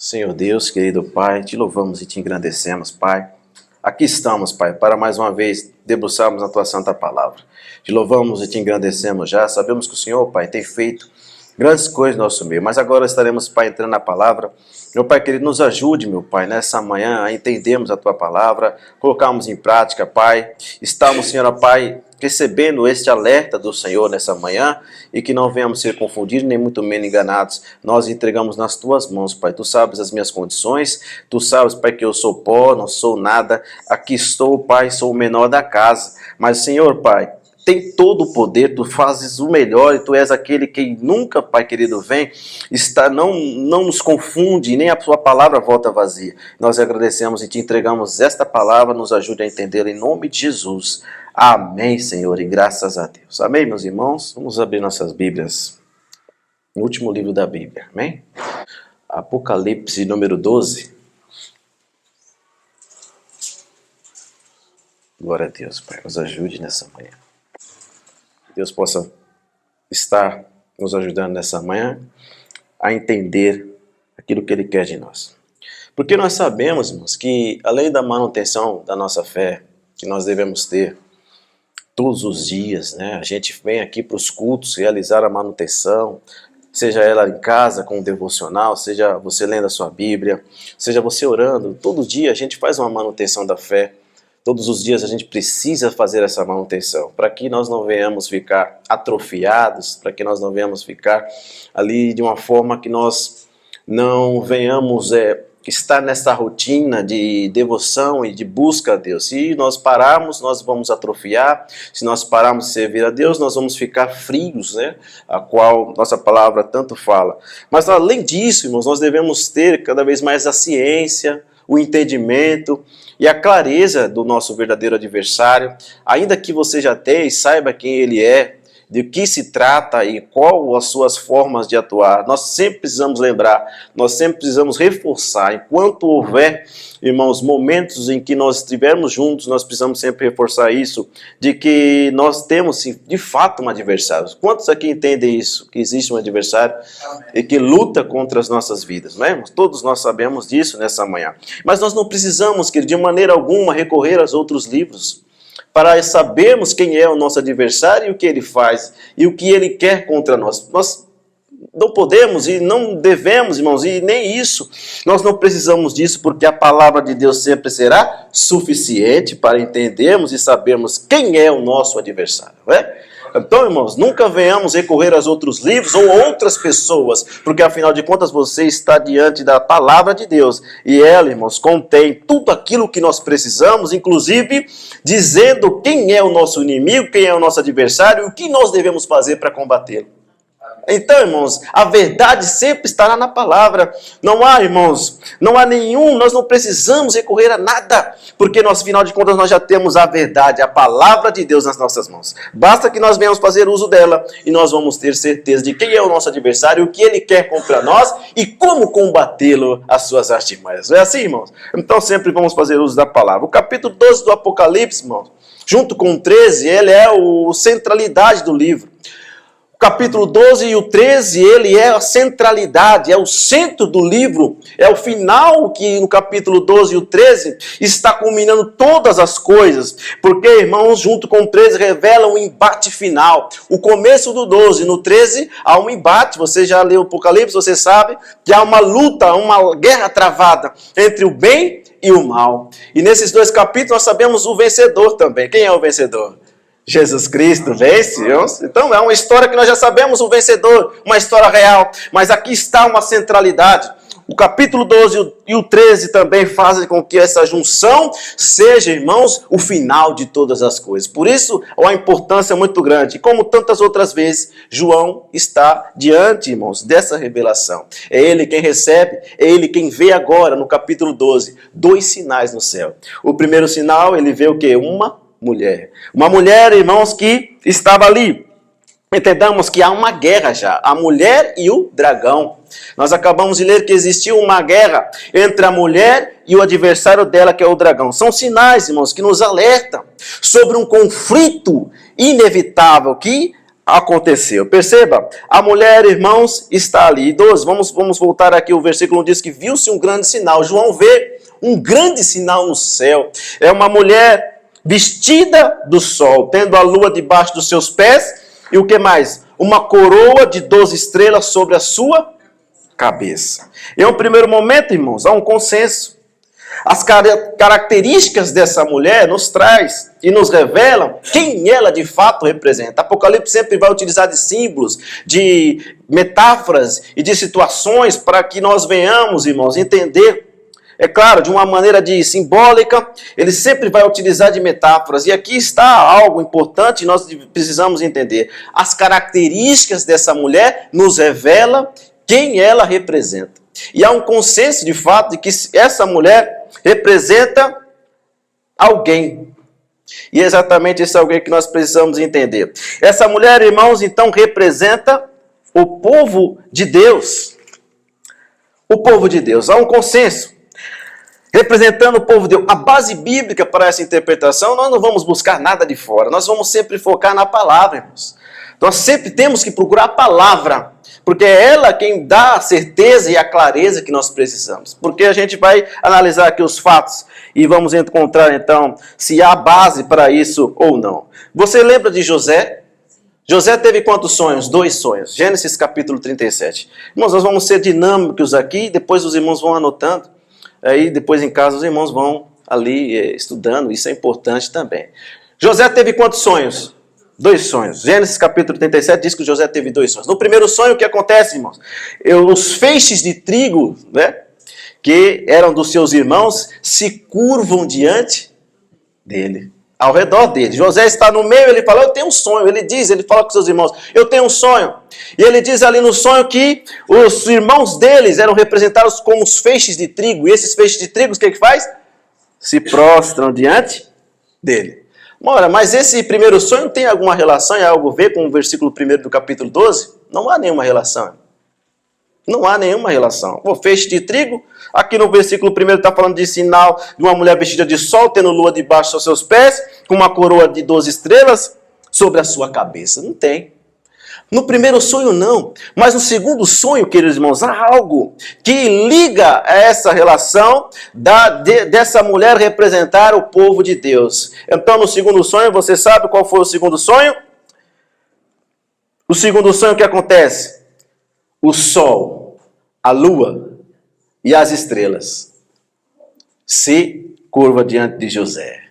Senhor Deus, querido Pai, te louvamos e te engrandecemos, Pai. Aqui estamos, Pai, para mais uma vez debruçarmos na Tua Santa Palavra. Te louvamos e te engrandecemos já. Sabemos que o Senhor, Pai, tem feito grandes coisas no nosso meio, mas agora estaremos, Pai, entrando na Palavra. Meu Pai querido, nos ajude, meu Pai, nessa manhã a entendermos a Tua Palavra, colocarmos em prática, Pai. Estamos, Senhor, Pai, recebendo este alerta do Senhor nessa manhã e que não venhamos ser confundidos nem muito menos enganados. Nós entregamos nas Tuas mãos, Pai. Tu sabes as minhas condições, Tu sabes, Pai, que eu sou pó, não sou nada. Aqui estou, Pai, sou o menor da casa. Mas, Senhor, Pai, tem todo o poder, Tu fazes o melhor e Tu és aquele que nunca, Pai querido, vem, não nos confunde, nem a Sua palavra volta vazia. Nós agradecemos e Te entregamos esta palavra, nos ajude a entendê-la em nome de Jesus. Amém, Senhor, e graças a Deus. Amém, meus irmãos? Vamos abrir nossas Bíblias no último livro da Bíblia, amém? Apocalipse número 12. Glória a Deus, Pai, nos ajude nessa manhã. Que Deus possa estar nos ajudando nessa manhã a entender aquilo que Ele quer de nós. Porque nós sabemos, irmãos, que além da manutenção da nossa fé, que nós devemos ter todos os dias, né? A gente vem aqui para os cultos realizar a manutenção, seja ela em casa com um devocional, seja você lendo a sua Bíblia, seja você orando. Todo dia a gente faz uma manutenção da fé. Todos os dias a gente precisa fazer essa manutenção, para que nós não venhamos ficar atrofiados, para que nós não venhamos ficar ali de uma forma que nós não venhamos estar nessa rotina de devoção e de busca a Deus. Se nós pararmos, nós vamos atrofiar. Se nós pararmos de servir a Deus, nós vamos ficar frios, né? A qual nossa palavra tanto fala. Mas além disso, irmãos, nós devemos ter cada vez mais a ciência, o entendimento e a clareza do nosso verdadeiro adversário, ainda que você já tenha e saiba quem ele é, de que se trata e qual as suas formas de atuar. Nós sempre precisamos lembrar, nós sempre precisamos reforçar. Enquanto houver, irmãos, momentos em que nós estivermos juntos, nós precisamos sempre reforçar isso, de que nós temos, de fato, um adversário. Quantos aqui entendem isso? Que existe um adversário e que luta contra as nossas vidas, não é, irmãos? Todos nós sabemos disso nessa manhã. Mas nós não precisamos, querido, de maneira alguma recorrer aos outros livros, para sabermos quem é o nosso adversário e o que ele faz e o que ele quer contra nós. Nós não podemos e não devemos, irmãos, e nem isso. Nós não precisamos disso, porque a palavra de Deus sempre será suficiente para entendermos e sabermos quem é o nosso adversário, não é? Então, irmãos, nunca venhamos recorrer aos outros livros ou outras pessoas, porque afinal de contas você está diante da palavra de Deus. E ela, irmãos, contém tudo aquilo que nós precisamos, inclusive dizendo quem é o nosso inimigo, quem é o nosso adversário e o que nós devemos fazer para combatê-lo. Então, irmãos, a verdade sempre estará na palavra. Não há, irmãos, não há nenhum, nós não precisamos recorrer a nada, porque nós, afinal de contas, nós já temos a verdade, a palavra de Deus nas nossas mãos. Basta que nós venhamos fazer uso dela e nós vamos ter certeza de quem é o nosso adversário, o que ele quer contra nós e como combatê-lo, as suas artimanhas. Não é assim, irmãos? Então sempre vamos fazer uso da palavra. O capítulo 12 do Apocalipse, irmãos, junto com o 13, ele é a centralidade do livro. O capítulo 12 e o 13, ele é a centralidade, é o centro do livro, é o final que no capítulo 12 e o 13 está culminando todas as coisas, porque, irmãos, junto com o 13 revela um embate final. O começo do 12, no 13 há um embate, você já leu o Apocalipse, você sabe que há uma luta, uma guerra travada entre o bem e o mal. E nesses dois capítulos nós sabemos o vencedor também. Quem é o vencedor? Jesus Cristo vence. Então é uma história que nós já sabemos o vencedor, uma história real, mas aqui está uma centralidade. O capítulo 12 e o 13 também fazem com que essa junção seja, irmãos, o final de todas as coisas. Por isso, há uma importância muito grande. E como tantas outras vezes, João está diante, irmãos, dessa revelação. É ele quem recebe, é ele quem vê agora, no capítulo 12, dois sinais no céu. O primeiro sinal, ele vê o quê? Uma mulher, irmãos, que estava ali. Entendamos que há uma guerra já, a mulher e o dragão. Nós acabamos de ler que existiu uma guerra entre a mulher e o adversário dela, que é o dragão. São sinais, irmãos, que nos alertam sobre um conflito inevitável que aconteceu. Perceba, a mulher, irmãos, está ali. Idoso, vamos voltar aqui, o versículo diz que viu-se um grande sinal. João vê um grande sinal no céu. É uma mulher vestida do sol, tendo a lua debaixo dos seus pés. E o que mais? Uma coroa de 12 estrelas sobre a sua cabeça. Em um primeiro momento, irmãos, há um consenso. As características dessa mulher nos traz e nos revelam quem ela de fato representa. Apocalipse sempre vai utilizar de símbolos, de metáforas e de situações para que nós venhamos, irmãos, entender. É claro, de uma maneira simbólica, ele sempre vai utilizar de metáforas. E aqui está algo importante, nós precisamos entender. As características dessa mulher nos revelam quem ela representa. E há um consenso de fato de que essa mulher representa alguém. E é exatamente esse alguém que nós precisamos entender. Essa mulher, irmãos, então representa o povo de Deus. O povo de Deus. Há um consenso. Representando o povo de Deus. A base bíblica para essa interpretação, nós não vamos buscar nada de fora. Nós vamos sempre focar na palavra, irmãos. Nós sempre temos que procurar a palavra, porque é ela quem dá a certeza e a clareza que nós precisamos. Porque a gente vai analisar aqui os fatos e vamos encontrar então se há base para isso ou não. Você lembra de José? José teve quantos sonhos? 2 sonhos. Gênesis capítulo 37. Irmãos, nós vamos ser dinâmicos aqui, depois os irmãos vão anotando. Aí depois em casa os irmãos vão ali estudando, isso é importante também. José teve quantos sonhos? 2 sonhos. Gênesis capítulo 37 diz que José teve 2 sonhos. No primeiro sonho, o que acontece, irmãos? Os feixes de trigo, né, que eram dos seus irmãos, se curvam diante dele, ao redor dele. José está no meio, ele fala, eu tenho um sonho. Ele fala com seus irmãos, eu tenho um sonho. E ele diz ali no sonho que os irmãos deles eram representados como os feixes de trigo. E esses feixes de trigo, o que faz? Se prostram diante dele. Ora, mas esse primeiro sonho tem alguma relação e algo a ver com o versículo 1 do capítulo 12? Não há nenhuma relação. Não há nenhuma relação. O feixe de trigo, aqui no versículo 1 está falando de sinal de uma mulher vestida de sol, tendo lua debaixo dos seus pés, com uma coroa de 12 estrelas sobre a sua cabeça. Não tem. No primeiro sonho não, mas no segundo sonho, queridos irmãos, há algo que liga a essa relação dessa mulher representar o povo de Deus. Então no segundo sonho, você sabe qual foi o segundo sonho? O segundo sonho, o que acontece? O sol, a lua e as estrelas se curvam diante de José.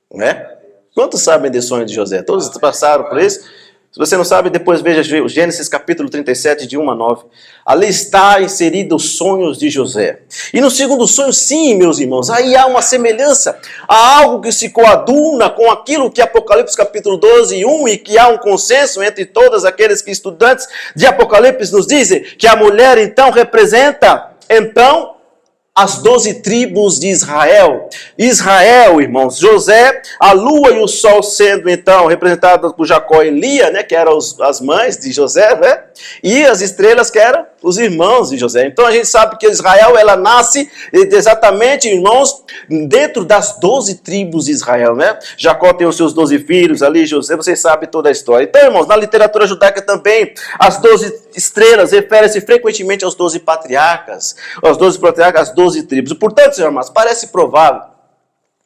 Não é? Quantos sabem desse sonho de José? Todos passaram por isso? Se você não sabe, depois veja Gênesis capítulo 37, de 1 a 9. Ali está inserido os sonhos de José. E no segundo sonho, sim, meus irmãos, aí há uma semelhança. Há algo que se coaduna com aquilo que Apocalipse capítulo 12, 1, e que há um consenso entre todos aqueles que estudantes de Apocalipse nos dizem que a mulher então representa, então, as 12 tribos de Israel. Israel, irmãos, José, a lua e o sol sendo então representados por Jacó e Lia, né, que eram as mães de José, né? E as estrelas que eram os irmãos de José. Então a gente sabe que Israel, ela nasce exatamente, irmãos, dentro das 12 tribos de Israel, né? Jacó tem os seus 12 filhos ali, José, vocês sabem toda a história. Então, irmãos, na literatura judaica também, as 12 estrelas referem-se frequentemente aos 12 patriarcas, as 12 tribos. Portanto, senhor irmãos, parece provável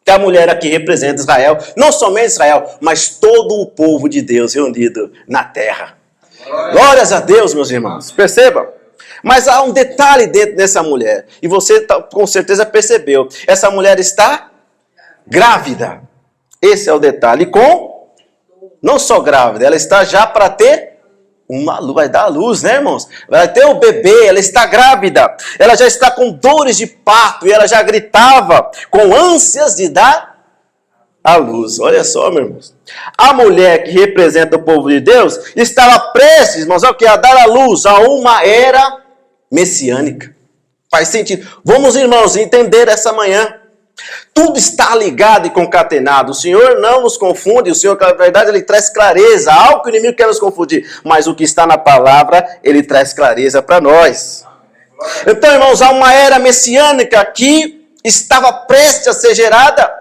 que a mulher aqui representa Israel, não somente Israel, mas todo o povo de Deus reunido na terra. Glórias a Deus, meus irmãos. Percebam? Mas há um detalhe dentro dessa mulher. E você com certeza percebeu. Essa mulher está grávida. Esse é o detalhe. Não só grávida, ela está já para ter vai dar à luz, né, irmãos? Vai ter o bebê, ela está grávida. Ela já está com dores de parto e ela já gritava com ânsias de dar à luz. Olha só, meus irmãos. A mulher que representa o povo de Deus estava prestes, irmãos, a dar à luz a uma era messiânica. Faz sentido. Vamos, irmãos, entender essa manhã. Tudo está ligado e concatenado. O Senhor não nos confunde. O Senhor, na verdade, Ele traz clareza. Algo que o inimigo quer nos confundir. Mas o que está na palavra, Ele traz clareza para nós. Então, irmãos, há uma era messiânica que estava prestes a ser gerada.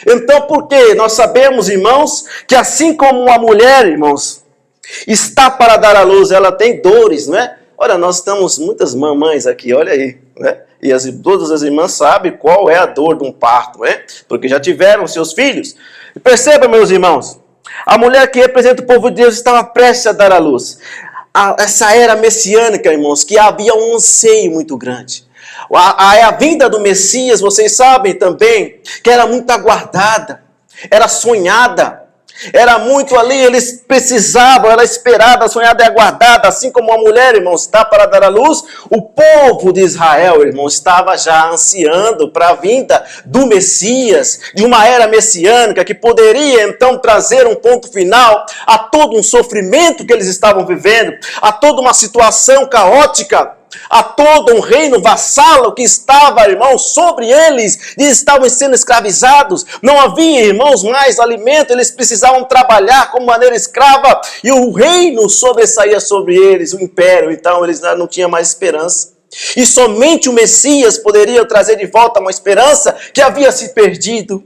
Então, por quê? Nós sabemos, irmãos, que assim como uma mulher, irmãos, Está para dar à luz, ela tem dores, não é? Olha, nós estamos muitas mamães aqui, olha aí, né? E todas as irmãs sabem qual é a dor de um parto, né? Porque já tiveram seus filhos. E perceba, meus irmãos, a mulher que representa o povo de Deus estava prestes a dar à luz. Essa era messiânica, irmãos, que havia um anseio muito grande. A vinda do Messias, vocês sabem também, que era muito aguardada, era sonhada. Era muito ali, eles precisavam, era esperada, sonhada e aguardada, assim como a mulher, irmãos, está para dar à luz. O povo de Israel, irmãos, estava já ansiando para a vinda do Messias, de uma era messiânica que poderia então trazer um ponto final a todo um sofrimento que eles estavam vivendo, a toda uma situação caótica, a todo um reino vassalo que estava, irmãos, sobre eles, e estavam sendo escravizados. Não havia, irmãos, mais alimento, eles precisavam trabalhar como maneira escrava, e o reino sobressaía sobre eles, o império, então eles não tinham mais esperança. E somente o Messias poderia trazer de volta uma esperança que havia se perdido.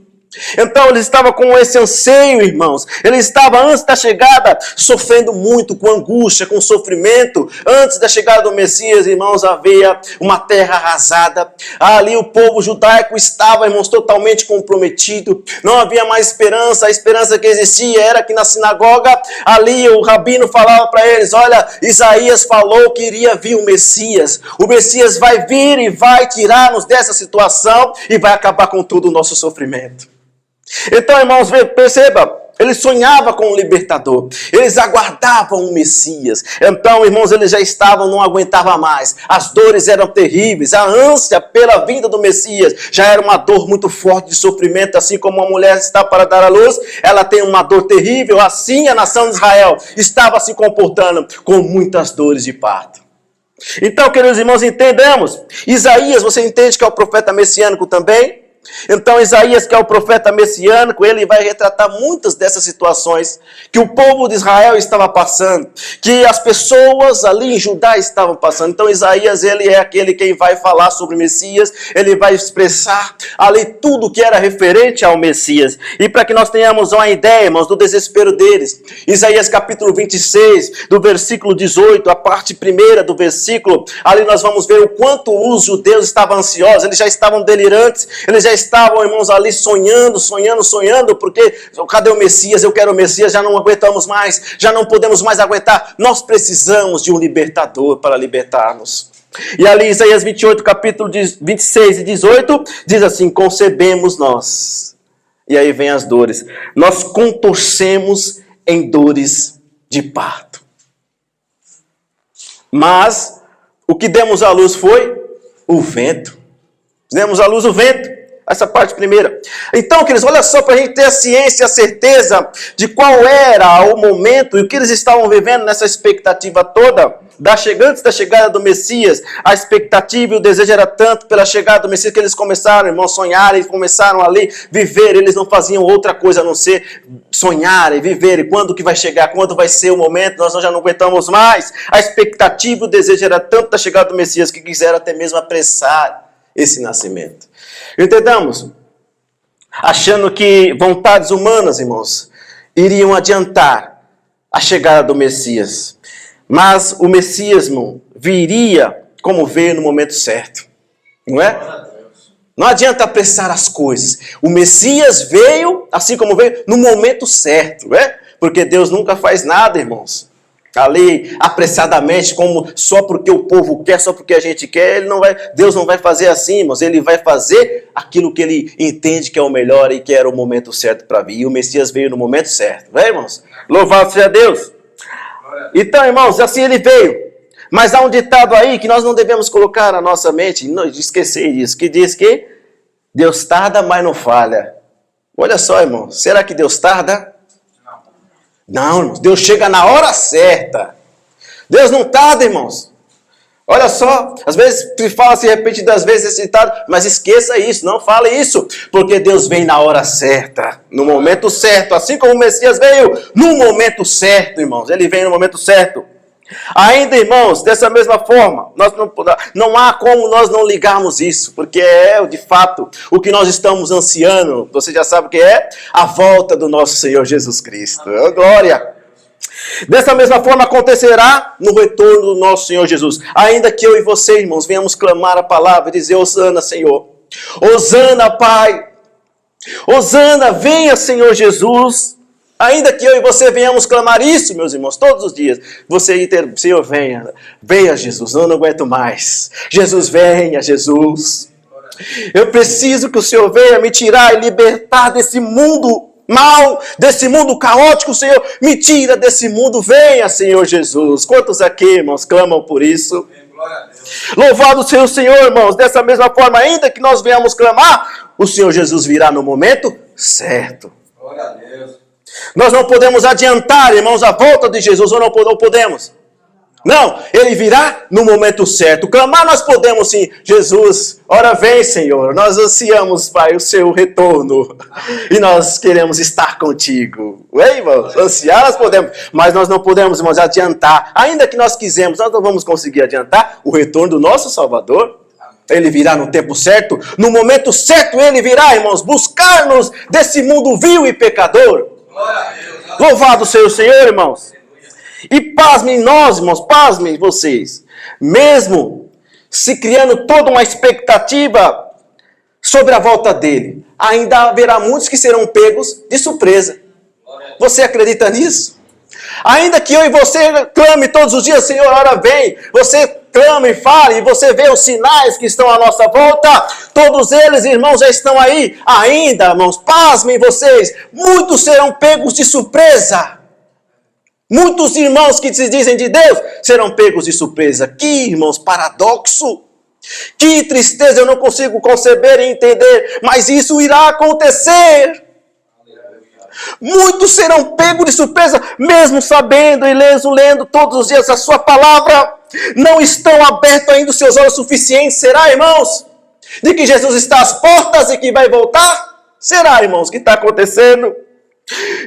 Então ele estava com esse anseio, irmãos. Ele estava antes da chegada sofrendo muito, com angústia, com sofrimento. Antes da chegada do Messias, irmãos, havia uma terra arrasada. Ali o povo judaico estava, irmãos, totalmente comprometido. Não havia mais esperança. A esperança que existia era que na sinagoga, ali o rabino falava para eles: olha, Isaías falou que iria vir o Messias. O Messias vai vir e vai tirar-nos dessa situação e vai acabar com todo o nosso sofrimento. Então, irmãos, perceba, eles sonhavam com o libertador, eles aguardavam o Messias. Então, irmãos, eles já estavam, não aguentavam mais, as dores eram terríveis, a ânsia pela vinda do Messias já era uma dor muito forte de sofrimento. Assim como a mulher está para dar à luz, ela tem uma dor terrível, assim a nação de Israel estava se comportando com muitas dores de parto. Então, queridos irmãos, entendamos, Isaías, você entende que é o profeta messiânico também? Então Isaías, que é o profeta messiânico, ele vai retratar muitas dessas situações que o povo de Israel estava passando, que as pessoas ali em Judá estavam passando. Então Isaías, ele é aquele quem vai falar sobre o Messias, ele vai expressar ali tudo que era referente ao Messias. E para que nós tenhamos uma ideia, irmãos, do desespero deles, Isaías capítulo 26, do versículo 18, a parte primeira do versículo, ali nós vamos ver o quanto os judeus estavam ansiosos, eles já estavam delirantes, eles já estavam, irmãos, ali sonhando, porque cadê o Messias? Eu quero o Messias, já não aguentamos mais, já não podemos mais aguentar. Nós precisamos de um libertador para libertar-nos. E ali Isaías 28, capítulo 26 e 18, diz assim: concebemos nós. E aí vem as dores. Nós contorcemos em dores de parto. Mas o que demos à luz foi o vento. Demos à luz o vento. Essa parte primeira. Então, queridos, olha só, para a gente ter a ciência e a certeza de qual era o momento e o que eles estavam vivendo nessa expectativa toda, antes da chegada do Messias. A expectativa e o desejo era tanto pela chegada do Messias que eles começaram, irmãos, a sonhar, eles começaram ali viver. Eles não faziam outra coisa a não ser sonhar e viver. E quando que vai chegar? Quando vai ser o momento? Nós já não aguentamos mais. A expectativa e o desejo era tanto da chegada do Messias que quiseram até mesmo apressar esse nascimento. Entendamos? Achando que vontades humanas, irmãos, iriam adiantar a chegada do Messias. Mas o Messias, irmão, viria como veio no momento certo. Não é? Não adianta apressar as coisas. O Messias veio, assim como veio, no momento certo. Não é? Porque Deus nunca faz nada, irmãos, ali apressadamente, como só porque o povo quer, só porque a gente quer. Deus não vai fazer assim, irmãos. Ele vai fazer aquilo que ele entende que é o melhor e que era o momento certo para vir. E o Messias veio no momento certo, não é, irmãos? Louvado seja Deus. Então, irmãos, assim ele veio. Mas há um ditado aí que nós não devemos colocar na nossa mente, não esquecer disso, que diz que Deus tarda, mas não falha. Olha só, irmão, será que Deus tarda? Não, irmãos, Deus chega na hora certa. Deus não tarda, irmãos. Olha só, às vezes se fala-se repetidas vezes esse ditado, mas esqueça isso, não fale isso, porque Deus vem na hora certa, no momento certo, assim como o Messias veio no momento certo, irmãos, ele vem no momento certo. Ainda, irmãos, dessa mesma forma, não há como nós não ligarmos isso, porque é de fato o que nós estamos ansiando. Você já sabe o que é? A volta do nosso Senhor Jesus Cristo. Oh, glória! Dessa mesma forma acontecerá no retorno do nosso Senhor Jesus. Ainda que eu e você, irmãos, venhamos clamar a palavra e dizer: Hosana, Senhor. Hosana, Pai. Hosana, venha, Senhor Jesus. Ainda que eu e você venhamos clamar isso, meus irmãos, todos os dias. Você, Senhor, venha. Venha, Jesus, eu não aguento mais. Jesus, venha, Jesus. Eu preciso que o Senhor venha me tirar e libertar desse mundo mal, desse mundo caótico, Senhor. Me tira desse mundo, venha, Senhor Jesus. Quantos aqui, irmãos, clamam por isso? Louvado seja o Senhor, irmãos. Dessa mesma forma, ainda que nós venhamos clamar, o Senhor Jesus virá no momento certo. Glória a Deus. Nós não podemos adiantar, irmãos, a volta de Jesus, ou não podemos? Não, Ele virá no momento certo. Clamar nós podemos sim. Jesus, ora vem, Senhor. Nós ansiamos, Pai, o seu retorno. E nós queremos estar contigo. Ei, irmãos? Ansiar nós podemos. Mas nós não podemos, irmãos, adiantar. Ainda que nós quisermos, nós não vamos conseguir adiantar o retorno do nosso Salvador. Ele virá no tempo certo. No momento certo Ele virá, irmãos, buscar-nos desse mundo vil e pecador. Louvado seja o Senhor, irmãos. E pasmem nós, irmãos, pasmem vocês. Mesmo se criando toda uma expectativa sobre a volta dele, ainda haverá muitos que serão pegos de surpresa. Você acredita nisso? Ainda que eu e você clame todos os dias: Senhor, ora vem. Você clama e fala, e você vê os sinais que estão à nossa volta. Todos eles, irmãos, já estão aí. Ainda, irmãos, pasmem vocês, muitos serão pegos de surpresa. Muitos irmãos que se dizem de Deus serão pegos de surpresa. Que, irmãos, paradoxo. Que tristeza, eu não consigo conceber e entender, mas isso irá acontecer. Muitos serão pegos de surpresa, mesmo sabendo e lendo todos os dias a sua palavra. Não estão abertos ainda os seus olhos suficientes. Será, irmãos, de que Jesus está às portas e que vai voltar? Será, irmãos, que está acontecendo?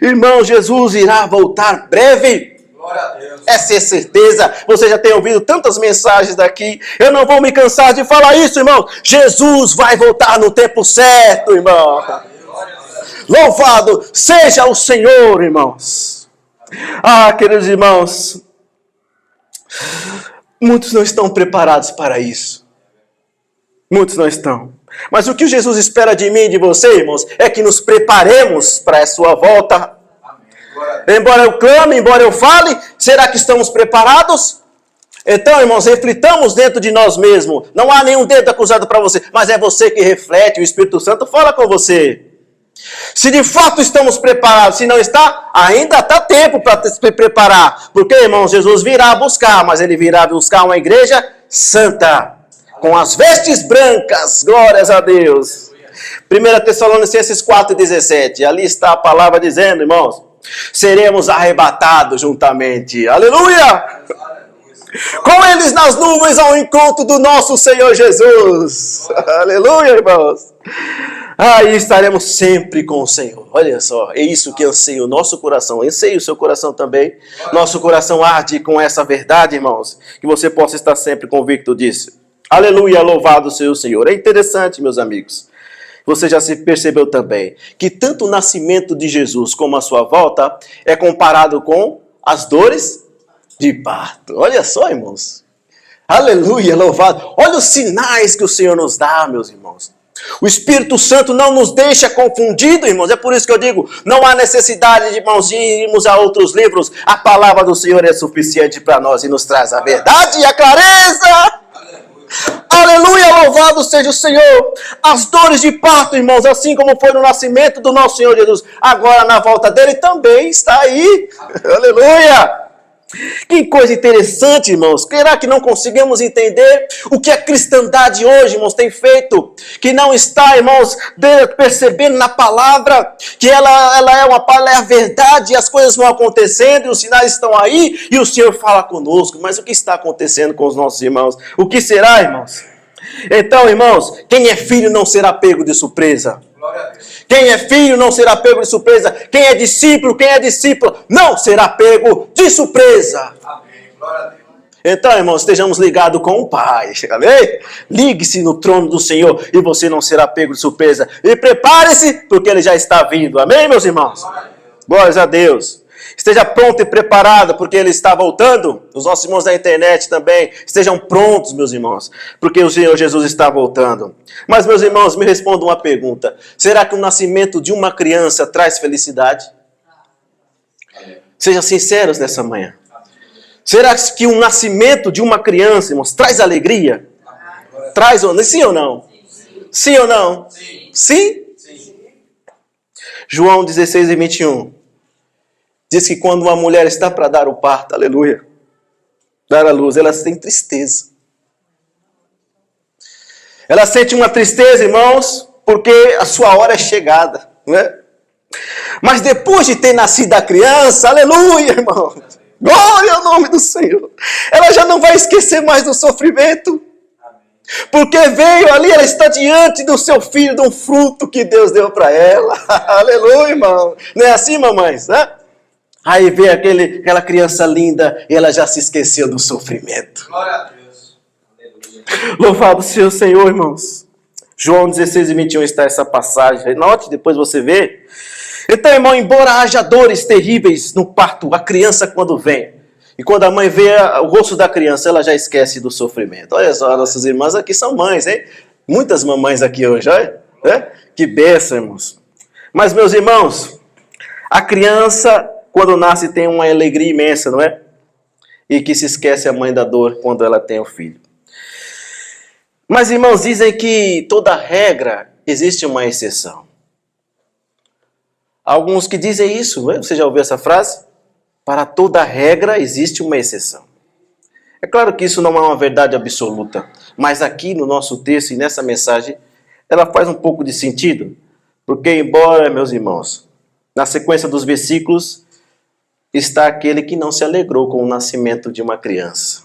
Irmão, Jesus irá voltar breve. Glória a Deus. Essa é certeza. Você já tem ouvido tantas mensagens daqui. Eu não vou me cansar de falar isso, irmão. Jesus vai voltar no tempo certo, irmão. Louvado seja o Senhor, irmãos. Ah, queridos irmãos, muitos não estão preparados para isso. Muitos não estão. Mas o que Jesus espera de mim e de você, irmãos, é que nos preparemos para a sua volta. Embora eu clame, embora eu fale, será que estamos preparados? Então, irmãos, reflitamos dentro de nós mesmos. Não há nenhum dedo acusado para você, mas é você que reflete, o Espírito Santo fala com você. Se de fato estamos preparados, se não está, ainda está tempo para se preparar. Porque, irmãos, Jesus virá buscar, mas Ele virá buscar uma igreja santa, com as vestes brancas, glórias a Deus. 1 Tessalonicenses 4,17, ali está a palavra dizendo, irmãos, seremos arrebatados juntamente, aleluia! Com eles nas nuvens ao encontro do nosso Senhor Jesus, aleluia, irmãos! Aí estaremos sempre com o Senhor. Olha só, é isso que anseia o nosso coração. Anseia o seu coração também. Nosso coração arde com essa verdade, irmãos. Que você possa estar sempre convicto disso. Aleluia, louvado seja o Senhor. É interessante, meus amigos. Você já se percebeu também que tanto o nascimento de Jesus como a sua volta é comparado com as dores de parto. Olha só, irmãos. Aleluia, louvado. Olha os sinais que o Senhor nos dá, meus irmãos. O Espírito Santo não nos deixa confundidos, irmãos. É por isso que eu digo, não há necessidade, irmãos, de irmos a outros livros. A palavra do Senhor é suficiente para nós e nos traz a verdade e a clareza. Aleluia, louvado seja o Senhor. As dores de parto, irmãos, assim como foi no nascimento do nosso Senhor Jesus, agora na volta dele também está aí. Aleluia. Que coisa interessante, irmãos. Será que não conseguimos entender o que a cristandade hoje, irmãos, tem feito? Que não está, irmãos, percebendo na palavra que ela é a verdade, e as coisas vão acontecendo, e os sinais estão aí, e o Senhor fala conosco. Mas o que está acontecendo com os nossos irmãos? O que será, irmãos? Então, irmãos, quem é filho não será pego de surpresa. Quem é filho não será pego de surpresa. Quem é discípulo não será pego de surpresa. Amém. Glória a Deus. Então, irmãos, estejamos ligados com o Pai. Amém? Ligue-se no trono do Senhor e você não será pego de surpresa. E prepare-se, porque Ele já está vindo. Amém, meus irmãos? Glórias a Deus. Esteja pronto e preparado, porque Ele está voltando. Os nossos irmãos da internet também. Estejam prontos, meus irmãos, porque o Senhor Jesus está voltando. Mas, meus irmãos, me respondam uma pergunta. Será que o nascimento de uma criança traz felicidade? Sejam sinceros nessa manhã. Será que o nascimento de uma criança, irmãos, traz alegria? Traz ou não? Sim ou não? Sim ou não? Sim? João 16:21 diz que quando uma mulher está para dar o parto, aleluia, dar a luz, ela sente tristeza. Ela sente uma tristeza, irmãos, porque a sua hora é chegada, não é? Mas depois de ter nascido a criança, aleluia, irmão, glória ao nome do Senhor, ela já não vai esquecer mais do sofrimento, porque veio ali, ela está diante do seu filho, de um fruto que Deus deu para ela, aleluia, irmão, não é assim, mamães, né? Aí vê aquela criança linda e ela já se esqueceu do sofrimento. Glória a Deus. Aleluia. Louvado seja o Senhor, irmãos. João 16:21 está essa passagem. Note, depois você vê. Então, irmão, embora haja dores terríveis no parto, a criança quando vem, e quando a mãe vê o rosto da criança, ela já esquece do sofrimento. Olha só, nossas irmãs aqui são mães, hein? Muitas mamães aqui hoje, olha. Que bênção, irmãos. Mas, meus irmãos, a criança, quando nasce, tem uma alegria imensa, não é? E que se esquece a mãe da dor quando ela tem o filho. Mas, irmãos, dizem que toda regra existe uma exceção. Alguns que dizem isso, não é? Você já ouviu essa frase? Para toda regra existe uma exceção. É claro que isso não é uma verdade absoluta, mas aqui no nosso texto e nessa mensagem, ela faz um pouco de sentido. Porque embora, meus irmãos, na sequência dos versículos, está aquele que não se alegrou com o nascimento de uma criança.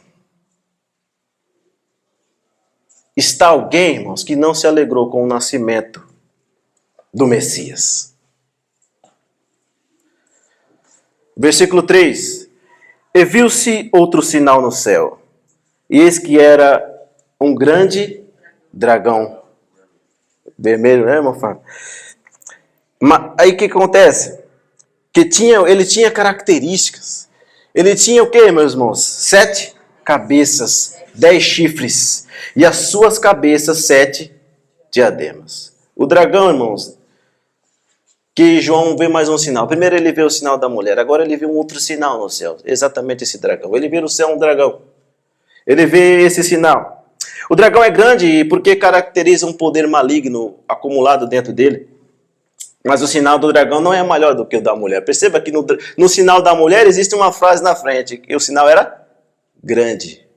Está alguém, irmãos, que não se alegrou com o nascimento do Messias. Versículo 3. E viu-se outro sinal no céu, e eis que era um grande dragão. Vermelho, né, irmão Fábio? Aí o que acontece? Que ele tinha características. Ele tinha o quê, meus irmãos? 7 cabeças, 10 chifres, e as suas cabeças 7 diademas. O dragão, irmãos, que João vê mais um sinal. Primeiro ele vê o sinal da mulher, agora ele vê um outro sinal no céu. Exatamente esse dragão. Ele vê no céu um dragão. Ele vê esse sinal. O dragão é grande porque caracteriza um poder maligno acumulado dentro dele. Mas o sinal do dragão não é maior do que o da mulher. Perceba que no sinal da mulher existe uma frase na frente, que o sinal era grande.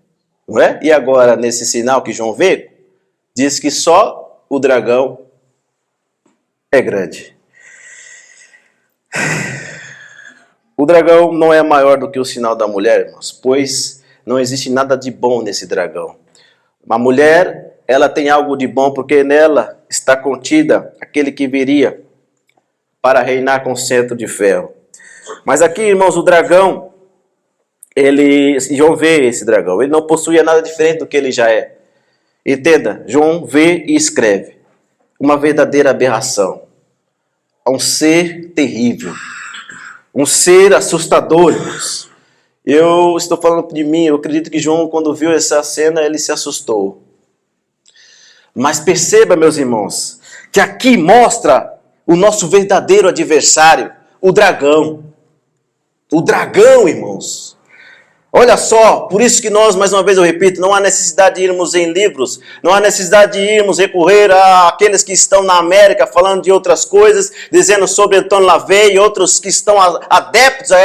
Não é? E agora, nesse sinal que João vê, diz que só o dragão é grande. O dragão não é maior do que o sinal da mulher, irmãos, pois não existe nada de bom nesse dragão. A mulher, ela tem algo de bom porque nela está contida aquele que viria para reinar com cetro de ferro. Mas aqui, irmãos, o dragão, João vê esse dragão, ele não possuía nada diferente do que ele já é. Entenda, João vê e escreve uma verdadeira aberração. Um ser terrível, um ser assustador, irmãos. Eu estou falando de mim, eu acredito que João, quando viu essa cena, ele se assustou. Mas perceba, meus irmãos, que aqui mostra o nosso verdadeiro adversário, o dragão. O dragão, irmãos. Olha só, por isso que nós, mais uma vez eu repito, não há necessidade de irmos em livros, não há necessidade de irmos recorrer àqueles que estão na América falando de outras coisas, dizendo sobre Antônio LaVey e outros que estão adeptos a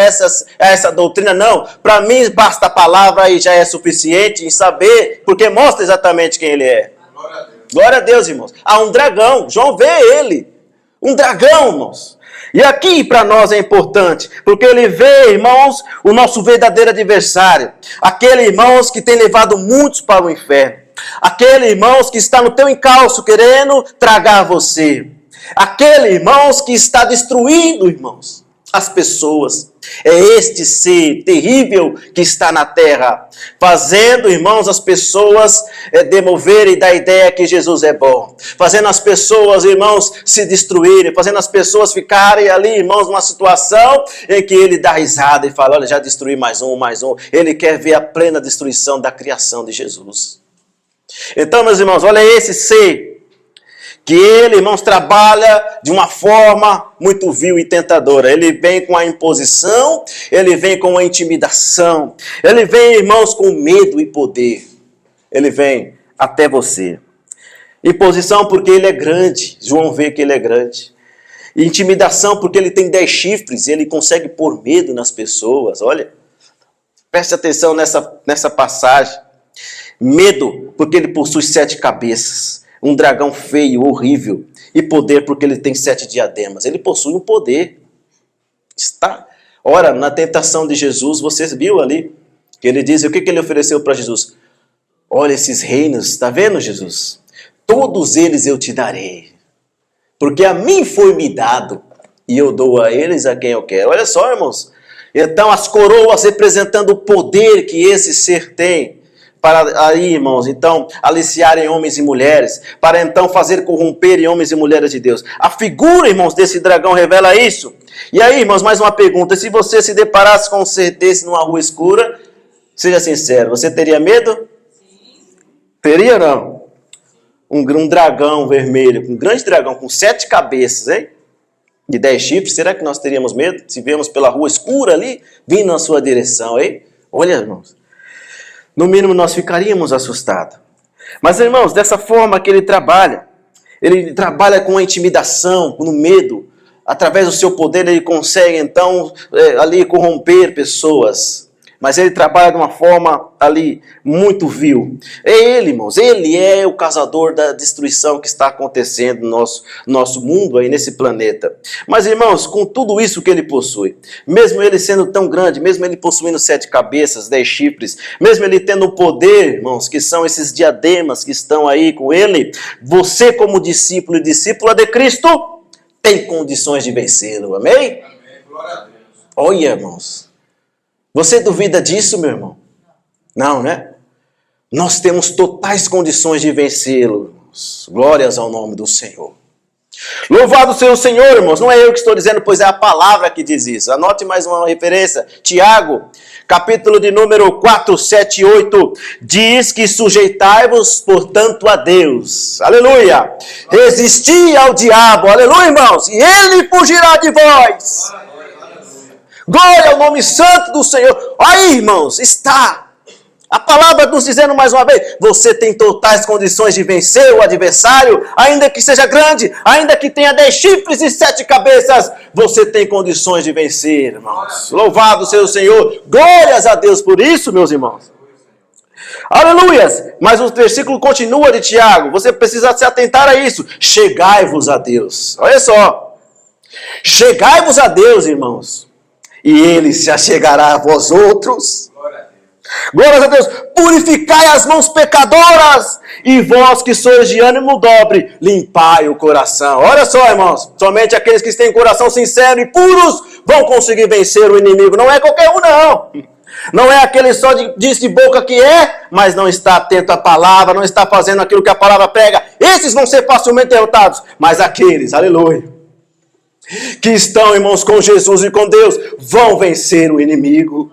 essa doutrina. Não, para mim basta a palavra e já é suficiente em saber, porque mostra exatamente quem ele é. Glória a Deus. Glória a Deus, irmãos. Há um dragão, João vê ele, um dragão, irmãos. E aqui para nós é importante, porque ele vê, irmãos, o nosso verdadeiro adversário. Aquele, irmãos, que tem levado muitos para o inferno. Aquele, irmãos, que está no teu encalço querendo tragar você. Aquele, irmãos, que está destruindo, irmãos, as pessoas. É este ser terrível que está na terra, fazendo, irmãos, as pessoas demoverem da ideia que Jesus é bom, fazendo as pessoas, irmãos, se destruírem, fazendo as pessoas ficarem ali, irmãos, numa situação em que ele dá risada e fala, olha, já destruí mais um. Ele quer ver a plena destruição da criação de Jesus. Então, meus irmãos, olha esse ser, que ele, irmãos, trabalha de uma forma muito vil e tentadora. Ele vem com a imposição, ele vem com a intimidação, ele vem, irmãos, com medo e poder. Ele vem até você. Imposição porque ele é grande, João vê que ele é grande. Intimidação porque ele tem 10 chifres e ele consegue pôr medo nas pessoas. Olha, preste atenção nessa passagem. Medo porque ele possui 7 cabeças. Um dragão feio, horrível. E poder porque ele tem 7 diademas. Ele possui um poder. Está. Ora, na tentação de Jesus, vocês viram ali. Que ele diz, o que ele ofereceu para Jesus? Olha esses reinos, está vendo, Jesus? Todos eles eu te darei. Porque a mim foi me dado. E eu dou a eles a quem eu quero. Olha só, irmãos. Então, as coroas representando o poder que esse ser tem. Para aí, irmãos, então, aliciarem homens e mulheres, para então fazer corromperem homens e mulheres de Deus. A figura, irmãos, desse dragão revela isso. E aí, irmãos, mais uma pergunta. Se você se deparasse com um ser desse numa rua escura, seja sincero, você teria medo? Sim. Teria ou não? Um dragão vermelho, um grande dragão com 7 cabeças, hein? De 10 chifres, será que nós teríamos medo? Se vemos pela rua escura ali, vindo na sua direção, hein? Olha, irmãos. No mínimo nós ficaríamos assustados. Mas, irmãos, dessa forma que ele trabalha com a intimidação, com o medo. Através do seu poder ele consegue então ali corromper pessoas. Mas ele trabalha de uma forma ali muito vil. É ele, irmãos, ele é o causador da destruição que está acontecendo no nosso mundo aí nesse planeta. Mas, irmãos, com tudo isso que ele possui, mesmo ele sendo tão grande, mesmo ele possuindo 7 cabeças, 10 chifres, mesmo ele tendo o poder, irmãos, que são esses diademas que estão aí com ele, você como discípulo e discípula de Cristo, tem condições de vencê-lo, amém? Amém, glória a Deus. Olha, irmãos. Você duvida disso, meu irmão? Não, né? Nós temos totais condições de vencê-lo. Glórias ao nome do Senhor. Louvado seja o Senhor, irmãos. Não é eu que estou dizendo, pois é a palavra que diz isso. Anote mais uma referência. Tiago, capítulo de número 4, 7 e 8. Diz que sujeitai-vos, portanto, a Deus. Aleluia. Resisti ao diabo. Aleluia, irmãos. E ele fugirá de vós. Glória ao nome santo do Senhor. Aí, irmãos, está a palavra nos dizendo mais uma vez, você tem totais condições de vencer o adversário, ainda que seja grande, ainda que tenha 10 chifres e 7 cabeças, você tem condições de vencer, irmãos. Louvado seja o Senhor. Glórias a Deus por isso, meus irmãos. Aleluias. Mas o versículo continua de Tiago, você precisa se atentar a isso. Chegai-vos a Deus. Olha só. Chegai-vos a Deus, irmãos. E ele se achegará a vós outros. Glórias a Deus. Purificai as mãos pecadoras. E vós que sois de ânimo dobre, limpai o coração. Olha só, irmãos. Somente aqueles que têm coração sincero e puros vão conseguir vencer o inimigo. Não é qualquer um, não. Não é aquele só diz de boca que é, mas não está atento à palavra, não está fazendo aquilo que a palavra prega. Esses vão ser facilmente derrotados. Mas aqueles, aleluia, que estão, irmãos, com Jesus e com Deus, vão vencer o inimigo.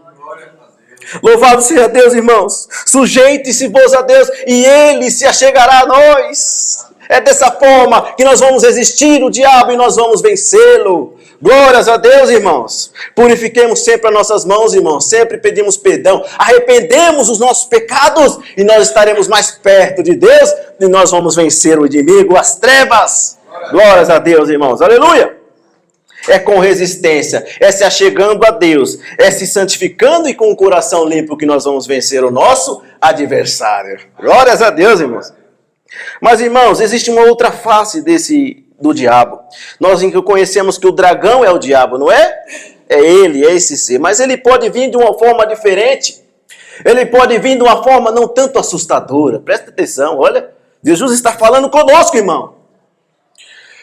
Louvado seja Deus, irmãos. Sujeite-se vós a Deus e ele se achegará a nós. É dessa forma que nós vamos resistir o diabo e nós vamos vencê-lo. Glórias a Deus, irmãos. Purifiquemos sempre as nossas mãos, irmãos. Sempre pedimos perdão. Arrependemos os nossos pecados e nós estaremos mais perto de Deus e nós vamos vencer o inimigo, as trevas. Glórias a Deus, irmãos. Aleluia. É com resistência, é se achegando a Deus, é se santificando e com o coração limpo que nós vamos vencer o nosso adversário. Glórias a Deus, irmãos. Mas, irmãos, existe uma outra face do diabo. Nós conhecemos que o dragão é o diabo, não é? É ele, é esse ser. Mas ele pode vir de uma forma diferente. Ele pode vir de uma forma não tanto assustadora. Presta atenção, olha. Jesus está falando conosco, irmão.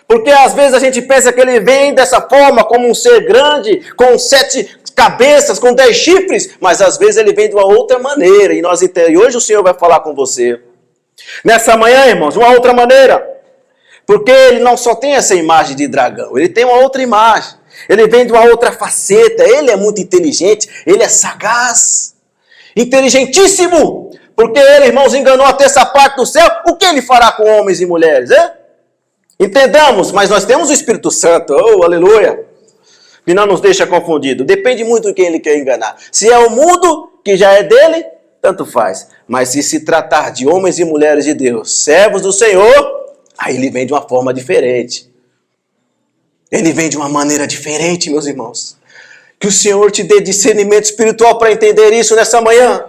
Porque às vezes a gente pensa que ele vem dessa forma, como um ser grande, com 7 cabeças, com 10 chifres, mas às vezes ele vem de uma outra maneira, e hoje o Senhor vai falar com você. Nessa manhã, irmãos, de uma outra maneira. Porque ele não só tem essa imagem de dragão, ele tem uma outra imagem. Ele vem de uma outra faceta, ele é muito inteligente, ele é sagaz, inteligentíssimo. Porque ele, irmãos, enganou até essa parte do céu, o que ele fará com homens e mulheres, hein? Entendamos, mas nós temos o Espírito Santo, oh, aleluia, que não nos deixa confundido. Depende muito de quem ele quer enganar. Se é o mundo, que já é dele, tanto faz. Mas se tratar de homens e mulheres de Deus, servos do Senhor, aí ele vem de uma forma diferente. Ele vem de uma maneira diferente, meus irmãos. Que o Senhor te dê discernimento espiritual para entender isso nessa manhã.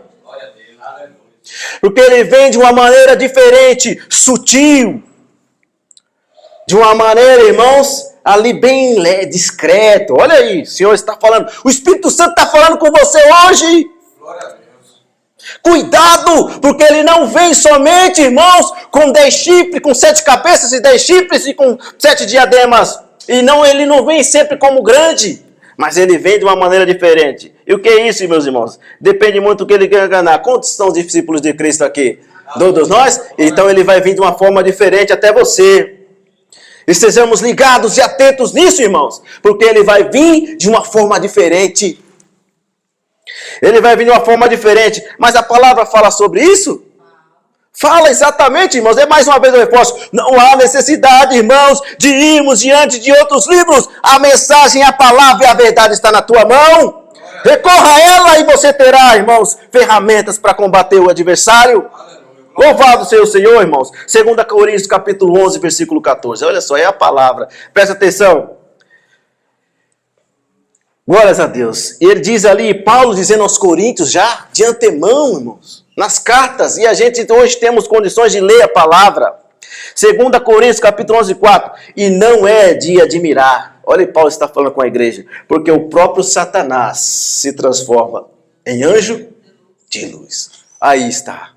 Porque ele vem de uma maneira diferente, sutil. De uma maneira, irmãos, ali bem discreto. Olha aí, o Senhor está falando. O Espírito Santo está falando com você hoje. Glória a Deus. Cuidado, porque ele não vem somente, irmãos, com 10 chifres, com 7 cabeças e 10 chifres e com 7 diademas. E não, ele não vem sempre como grande, mas ele vem de uma maneira diferente. E o que é isso, meus irmãos? Depende muito do que ele quer enganar. Quantos são discípulos de Cristo aqui? Todos nós? Então ele vai vir de uma forma diferente até você. Estejamos ligados e atentos nisso, irmãos, porque ele vai vir de uma forma diferente. Ele vai vir de uma forma diferente. Mas a palavra fala sobre isso? Fala exatamente, irmãos. É mais uma vez eu reforço. Não há necessidade, irmãos, de irmos diante de outros livros. A mensagem, a palavra e a verdade está na tua mão. Recorra a ela e você terá, irmãos, ferramentas para combater o adversário. Louvado seja o Senhor, irmãos. 2 Coríntios capítulo 11, versículo 14. Olha só, é a palavra. Presta atenção. Glórias a Deus. E ele diz ali, Paulo dizendo aos coríntios já, de antemão, irmãos, nas cartas. E a gente hoje temos condições de ler a palavra. 2 Coríntios capítulo 11, 4. E não é de admirar. Olha o que Paulo está falando com a igreja. Porque o próprio Satanás se transforma em anjo de luz. Aí está.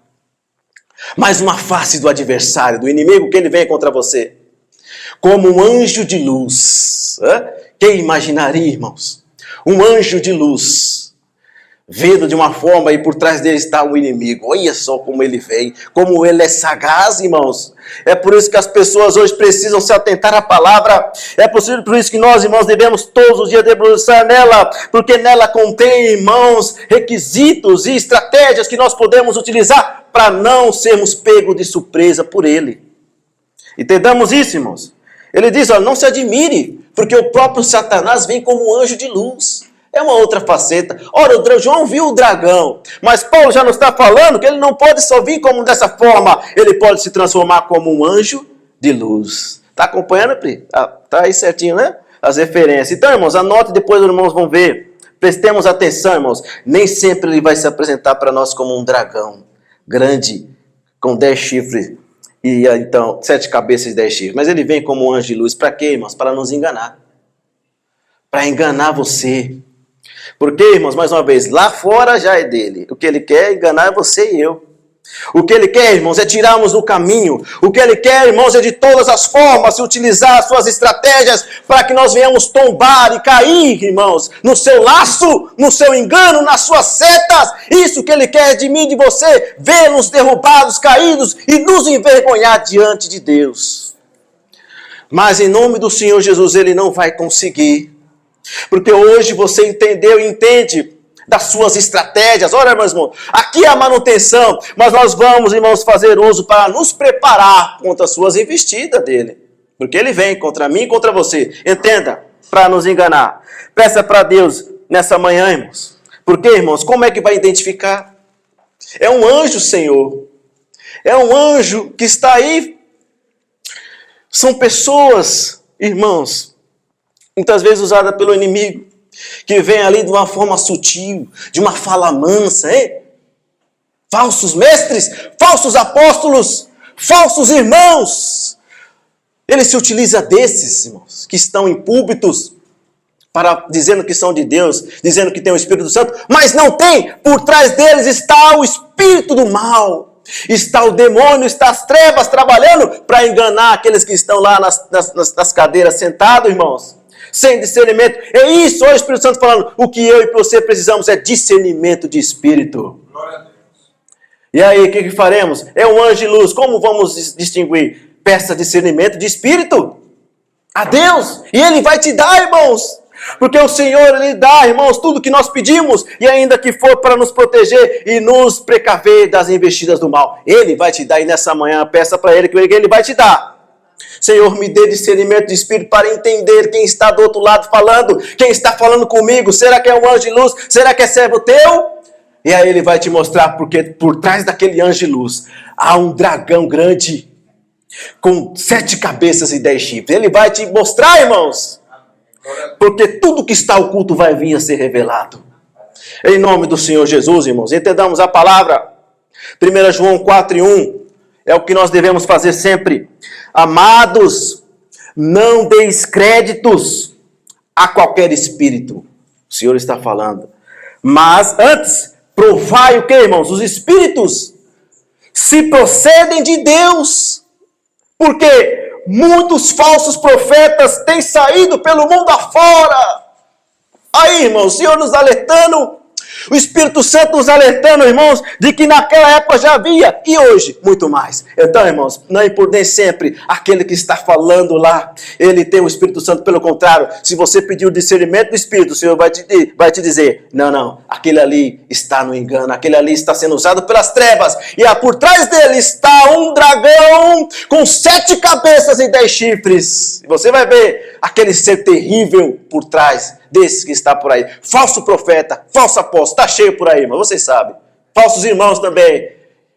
Mais uma face do adversário, do inimigo, que ele vem contra você. Como um anjo de luz. Quem imaginaria, irmãos? Um anjo de luz. Vindo de uma forma e por trás dele está o inimigo. Olha só como ele vem. Como ele é sagaz, irmãos. É por isso que as pessoas hoje precisam se atentar à palavra. É por isso que nós, irmãos, devemos todos os dias debruçar nela. Porque nela contém, irmãos, requisitos e estratégias que nós podemos utilizar para não sermos pegos de surpresa por ele. Entendamos isso, irmãos? Ele diz, olha, não se admire, porque o próprio Satanás vem como um anjo de luz. É uma outra faceta. Ora, o João viu o dragão, mas Paulo já nos está falando que ele não pode só vir como dessa forma, ele pode se transformar como um anjo de luz. Está acompanhando, Pri? Está aí certinho, né? As referências. Então, irmãos, anote, depois os irmãos vão ver. Prestemos atenção, irmãos. Nem sempre ele vai se apresentar para nós como um dragão grande, com 10 chifres, e então 7 cabeças e 10 chifres. Mas ele vem como um anjo de luz. Para quê, irmãos? Para nos enganar. Para enganar você. Porque, irmãos, mais uma vez, lá fora já é dele. O que ele quer é enganar você e eu. O que ele quer, irmãos, é tirarmos do caminho. O que ele quer, irmãos, é de todas as formas utilizar as suas estratégias para que nós venhamos tombar e cair, irmãos, no seu laço, no seu engano, nas suas setas. Isso que ele quer de mim e de você, ver-nos derrubados, caídos e nos envergonhar diante de Deus. Mas em nome do Senhor Jesus, ele não vai conseguir. Porque hoje você entendeu e entende das suas estratégias. Olha, meus irmãos, aqui é a manutenção, mas nós vamos, irmãos, fazer uso para nos preparar contra as suas investidas dele. Porque ele vem contra mim e contra você. Entenda, para nos enganar. Peça para Deus nessa manhã, irmãos. Porque, irmãos, como é que vai identificar? É um anjo, Senhor. É um anjo que está aí. São pessoas, irmãos, muitas vezes usadas pelo inimigo, que vem ali de uma forma sutil, de uma fala mansa, hein? Falsos mestres, falsos apóstolos, falsos irmãos. Ele se utiliza desses, irmãos, que estão em púlpitos, dizendo que são de Deus, dizendo que tem o Espírito Santo, mas não tem. Por trás deles está o espírito do mal. Está o demônio, está as trevas trabalhando para enganar aqueles que estão lá nas cadeiras sentados, irmãos. Sem discernimento. É isso, olha o Espírito Santo falando. O que eu e você precisamos é discernimento de espírito. Glória a Deus. E aí, o que faremos? É um anjo de luz. Como vamos distinguir? Peça discernimento de espírito a Deus. E Ele vai te dar, irmãos. Porque o Senhor, Ele dá, irmãos, tudo que nós pedimos. E ainda que for para nos proteger e nos precaver das investidas do mal. Ele vai te dar. E nessa manhã, peça para Ele que Ele vai te dar. Senhor, me dê discernimento de espírito para entender quem está do outro lado falando. Quem está falando comigo. Será que é um anjo de luz? Será que é servo teu? E aí Ele vai te mostrar, porque por trás daquele anjo de luz há um dragão grande com 7 cabeças e 10 chifres. Ele vai te mostrar, irmãos, porque tudo que está oculto vai vir a ser revelado. Em nome do Senhor Jesus, irmãos, entendamos a palavra. 1 João 4:1 é o que nós devemos fazer sempre. Amados, não deis créditos a qualquer espírito. O Senhor está falando. Mas antes, provai o que, irmãos? Os espíritos se procedem de Deus. Porque muitos falsos profetas têm saído pelo mundo afora. Aí, irmãos, o Senhor nos alertando, o Espírito Santo nos alertando, irmãos, de que naquela época já havia, e hoje, muito mais. Então, irmãos, não é por nem sempre aquele que está falando lá, ele tem o Espírito Santo. Pelo contrário, se você pedir o discernimento do Espírito, o Senhor vai te dizer, não, aquele ali está no engano, aquele ali está sendo usado pelas trevas, e por trás dele está um dragão com 7 cabeças e 10 chifres. E você vai ver aquele ser terrível por trás desse que está por aí. Falso profeta, falso apóstolo, está cheio por aí, mas vocês sabem. Falsos irmãos também.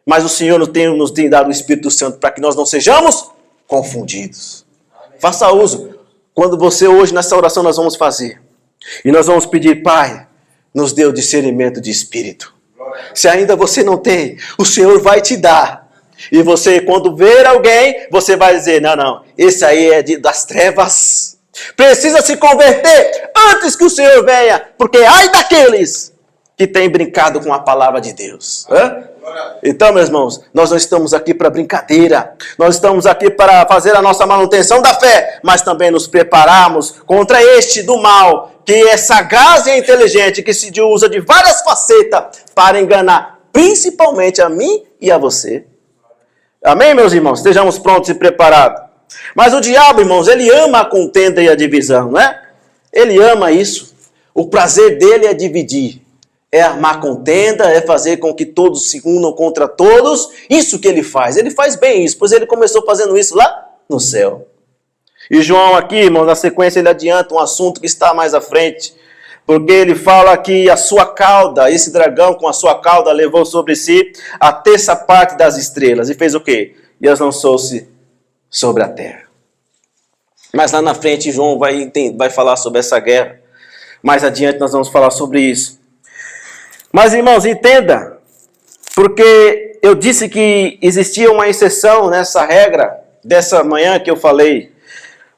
Mas o Senhor nos tem dado o Espírito Santo para que nós não sejamos confundidos. Amém. Faça uso. Quando você hoje, nessa oração, nós vamos fazer. E nós vamos pedir, Pai, nos dê o discernimento de espírito. Se ainda você não tem, o Senhor vai te dar. E você, quando ver alguém, você vai dizer, não, esse aí é das trevas. Precisa se converter antes que o Senhor venha, porque ai daqueles que têm brincado com a palavra de Deus. Então, meus irmãos, nós não estamos aqui para brincadeira, nós estamos aqui para fazer a nossa manutenção da fé, mas também nos prepararmos contra este do mal, que é sagaz e inteligente, que se usa de várias facetas para enganar, principalmente a mim e a você. Amém, meus irmãos? Estejamos prontos e preparados. Mas o diabo, irmãos, ele ama a contenda e a divisão, não é? Ele ama isso. O prazer dele é dividir. É armar contenda, é fazer com que todos se unam contra todos. Isso que ele faz. Ele faz bem isso, pois ele começou fazendo isso lá no céu. E João aqui, irmãos, na sequência ele adianta um assunto que está mais à frente. Porque ele fala que a sua cauda, esse dragão com a sua cauda levou sobre si a 1/3 parte das estrelas. E fez o quê? E as lançou-se sobre a terra. Mas lá na frente João vai falar sobre essa guerra. Mais adiante nós vamos falar sobre isso. Mas, irmãos, entenda, porque eu disse que existia uma exceção nessa regra dessa manhã que eu falei.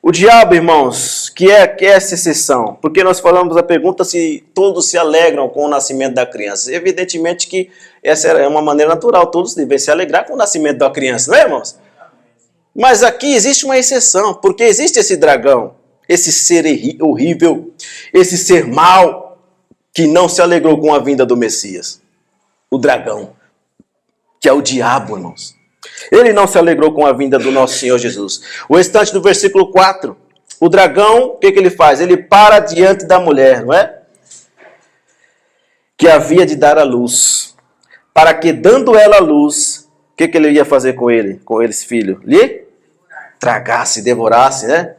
O diabo, irmãos, que é essa exceção? Porque nós falamos a pergunta se todos se alegram com o nascimento da criança. Evidentemente que essa é uma maneira natural, todos devem se alegrar com o nascimento da criança, não é, irmãos? Mas aqui existe uma exceção, porque existe esse dragão, esse ser horrível, esse ser mau, que não se alegrou com a vinda do Messias. O dragão, que é o diabo, irmãos. Ele não se alegrou com a vinda do nosso Senhor Jesus. O restante do versículo 4, o dragão, o que ele faz? Ele para diante da mulher, não é? Que havia de dar a luz, para que, dando ela a luz, o que ele ia fazer com ele, esse filho? Lhe tragasse, devorasse, né?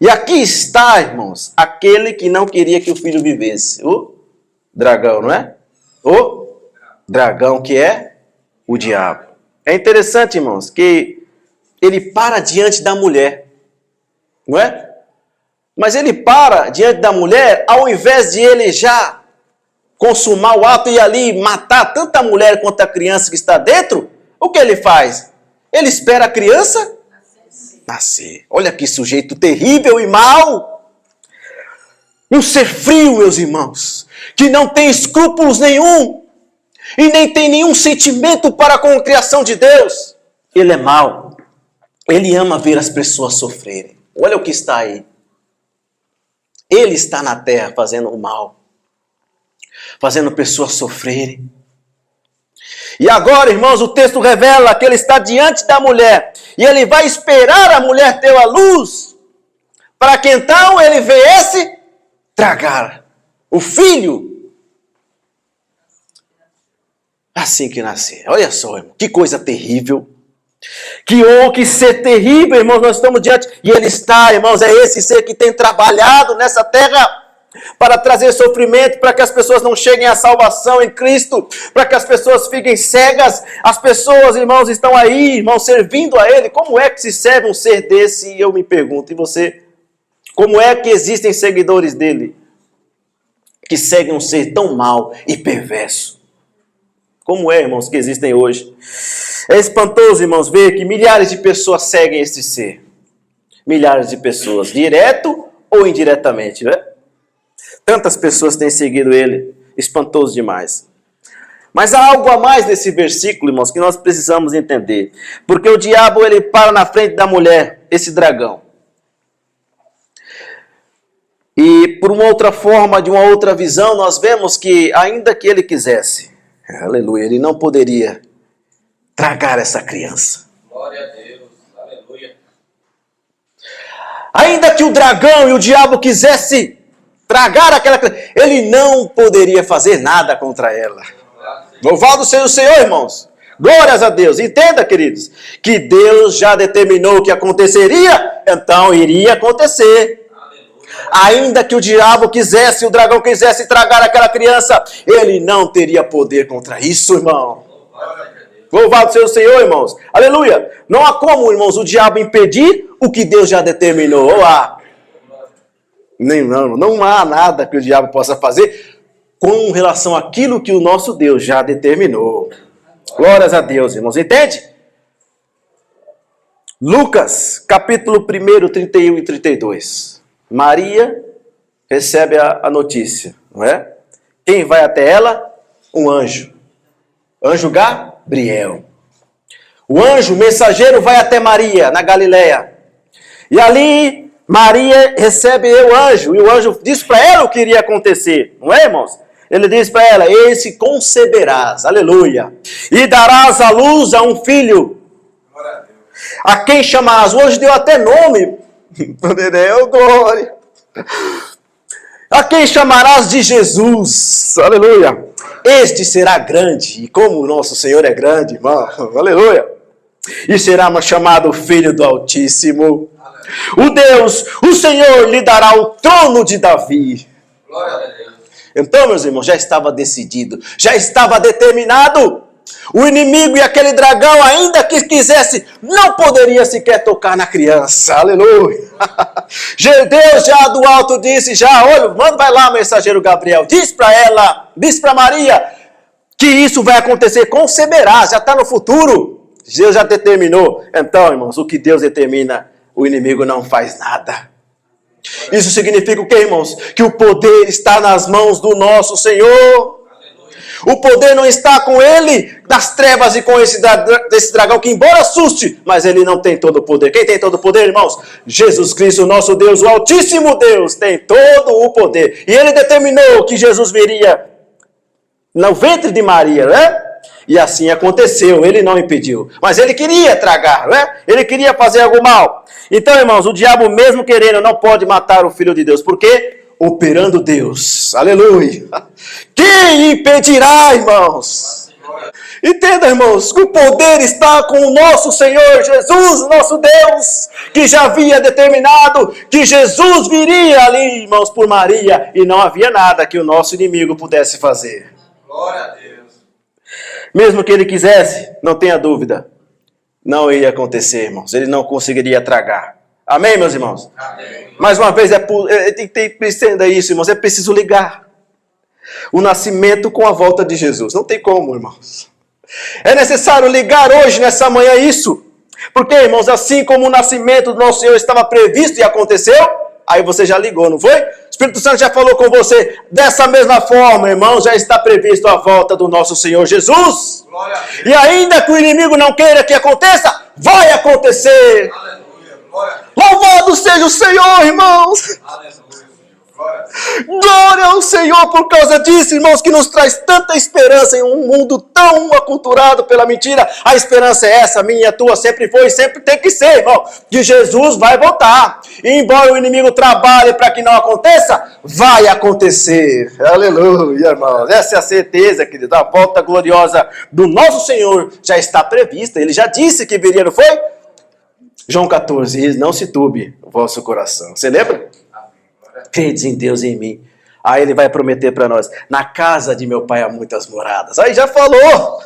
E aqui está, irmãos, aquele que não queria que o filho vivesse. O dragão, não é? O dragão que é o diabo. É interessante, irmãos, que ele para diante da mulher, não é? Mas ele para diante da mulher, ao invés de ele já consumar o ato e ali matar tanto a mulher quanto a criança que está dentro, o que ele faz? Ele espera a criança nascer. Olha que sujeito terrível e mau. Um ser frio, meus irmãos, que não tem escrúpulos nenhum. e nem tem nenhum sentimento para com a criação de Deus, ele é mau. Ele ama ver as pessoas sofrerem. Olha o que está aí. Ele está na terra fazendo o mal, fazendo pessoas sofrerem. E agora, irmãos, o texto revela que ele está diante da mulher, e ele vai esperar a mulher ter a luz, para que então ele viesse tragar o filho assim que nascer. Olha só, irmão, que coisa terrível. Que ser terrível, irmãos, nós estamos diante, e ele está, irmãos, é esse ser que tem trabalhado nessa terra para trazer sofrimento, para que as pessoas não cheguem à salvação em Cristo, para que as pessoas fiquem cegas. As pessoas, irmãos, estão aí, irmãos, servindo a Ele. Como é que se serve um ser desse? E eu me pergunto, e você? Como é que existem seguidores dele que seguem um ser tão mau e perverso? Como é, irmãos, que existem hoje? É espantoso, irmãos, ver que milhares de pessoas seguem esse ser. Milhares de pessoas, direto ou indiretamente, né? Tantas pessoas têm seguido ele. Espantoso demais. Mas há algo a mais nesse versículo, irmãos, que nós precisamos entender. Porque o diabo, ele para na frente da mulher, esse dragão. E por uma outra forma, de uma outra visão, nós vemos que ainda que ele quisesse, aleluia, ele não poderia tragar essa criança. Glória a Deus. Aleluia. Ainda que o dragão e o diabo quisesse tragar aquela criança, ele não poderia fazer nada contra ela. Louvado seja o Senhor, irmãos. Glórias a Deus. Entenda, queridos, que Deus já determinou o que aconteceria, então iria acontecer. Ainda que o diabo quisesse, o dragão quisesse tragar aquela criança, ele não teria poder contra isso, irmão. Louvado seja o Senhor, irmãos. Aleluia. Não há como, irmãos, o diabo impedir o que Deus já determinou. Não há nada que o diabo possa fazer com relação àquilo que o nosso Deus já determinou. Glórias a Deus, irmãos. Entende? Lucas, capítulo 1, 31 e 32. Maria recebe a notícia, não é? Quem vai até ela? Um anjo. Anjo Gabriel. O anjo mensageiro vai até Maria, na Galileia. E ali, Maria recebe o anjo. E o anjo diz para ela o que iria acontecer. Não é, irmãos? Ele diz para ela, eis que conceberás, aleluia. E darás à luz a um filho. A quem chamarás? O anjo deu até nome. Glória. A quem chamarás de Jesus, aleluia. Este será grande, e como o nosso Senhor é grande, irmão, aleluia. E será chamado Filho do Altíssimo. O Deus, o Senhor lhe dará o trono de Davi. Glória a Deus. Então, meus irmãos, já estava decidido, já estava determinado. O inimigo e aquele dragão, ainda que quisesse, não poderia sequer tocar na criança. Aleluia. Deus já do alto disse, olha, vai lá, mensageiro Gabriel, diz para ela, diz para Maria, que isso vai acontecer, conceberá, já está no futuro. Deus já determinou. Então, irmãos, o que Deus determina, o inimigo não faz nada. Isso significa o quê, irmãos? Que o poder está nas mãos do nosso Senhor. O poder não está com ele, das trevas e com esse dragão que embora assuste, mas ele não tem todo o poder. Quem tem todo o poder, irmãos? Jesus Cristo, nosso Deus, o Altíssimo Deus, tem todo o poder. E ele determinou que Jesus viria no ventre de Maria, né? E assim aconteceu, ele não impediu. Mas ele queria tragar, né? Ele queria fazer algo mal. Então, irmãos, o diabo mesmo querendo não pode matar o Filho de Deus. Por quê? Operando Deus. Aleluia. Quem impedirá, irmãos? Entenda, irmãos, que o poder está com o nosso Senhor Jesus, nosso Deus, que já havia determinado que Jesus viria ali, irmãos, por Maria, e não havia nada que o nosso inimigo pudesse fazer. Glória a Deus. Mesmo que ele quisesse, não tenha dúvida, não iria acontecer, irmãos. Ele não conseguiria tragar. Amém, meus irmãos? Amém. Mais uma vez, tem que entender isso, irmãos. É preciso ligar o nascimento com a volta de Jesus. Não tem como, irmãos. É necessário ligar hoje, nessa manhã, isso. Porque, irmãos, assim como o nascimento do nosso Senhor estava previsto e aconteceu, Aí você já ligou, não foi? O Espírito Santo já falou com você. Dessa mesma forma, irmão, já está previsto a volta do nosso Senhor Jesus. Glória a Deus. E ainda que o inimigo não queira que aconteça, vai acontecer. Aleluia. Glória a Deus. Louvado seja o Senhor, irmãos. Aleluia, Senhor. Glória a Deus. Glória ao Senhor por causa disso, irmãos, que nos traz tanta esperança em um mundo tão aculturado pela mentira. A esperança é essa, minha, tua, sempre foi e sempre tem que ser, irmão, que Jesus vai voltar. E embora o inimigo trabalhe para que não aconteça, vai acontecer. Aleluia, irmãos. Essa é a certeza, querido. A volta gloriosa do nosso Senhor já está prevista. Ele já disse que viria, não foi? João 14, não se turbe o vosso coração. Você lembra? Credes em Deus e em mim. Aí ele vai prometer para nós, na casa de meu pai há muitas moradas. Aí já falou.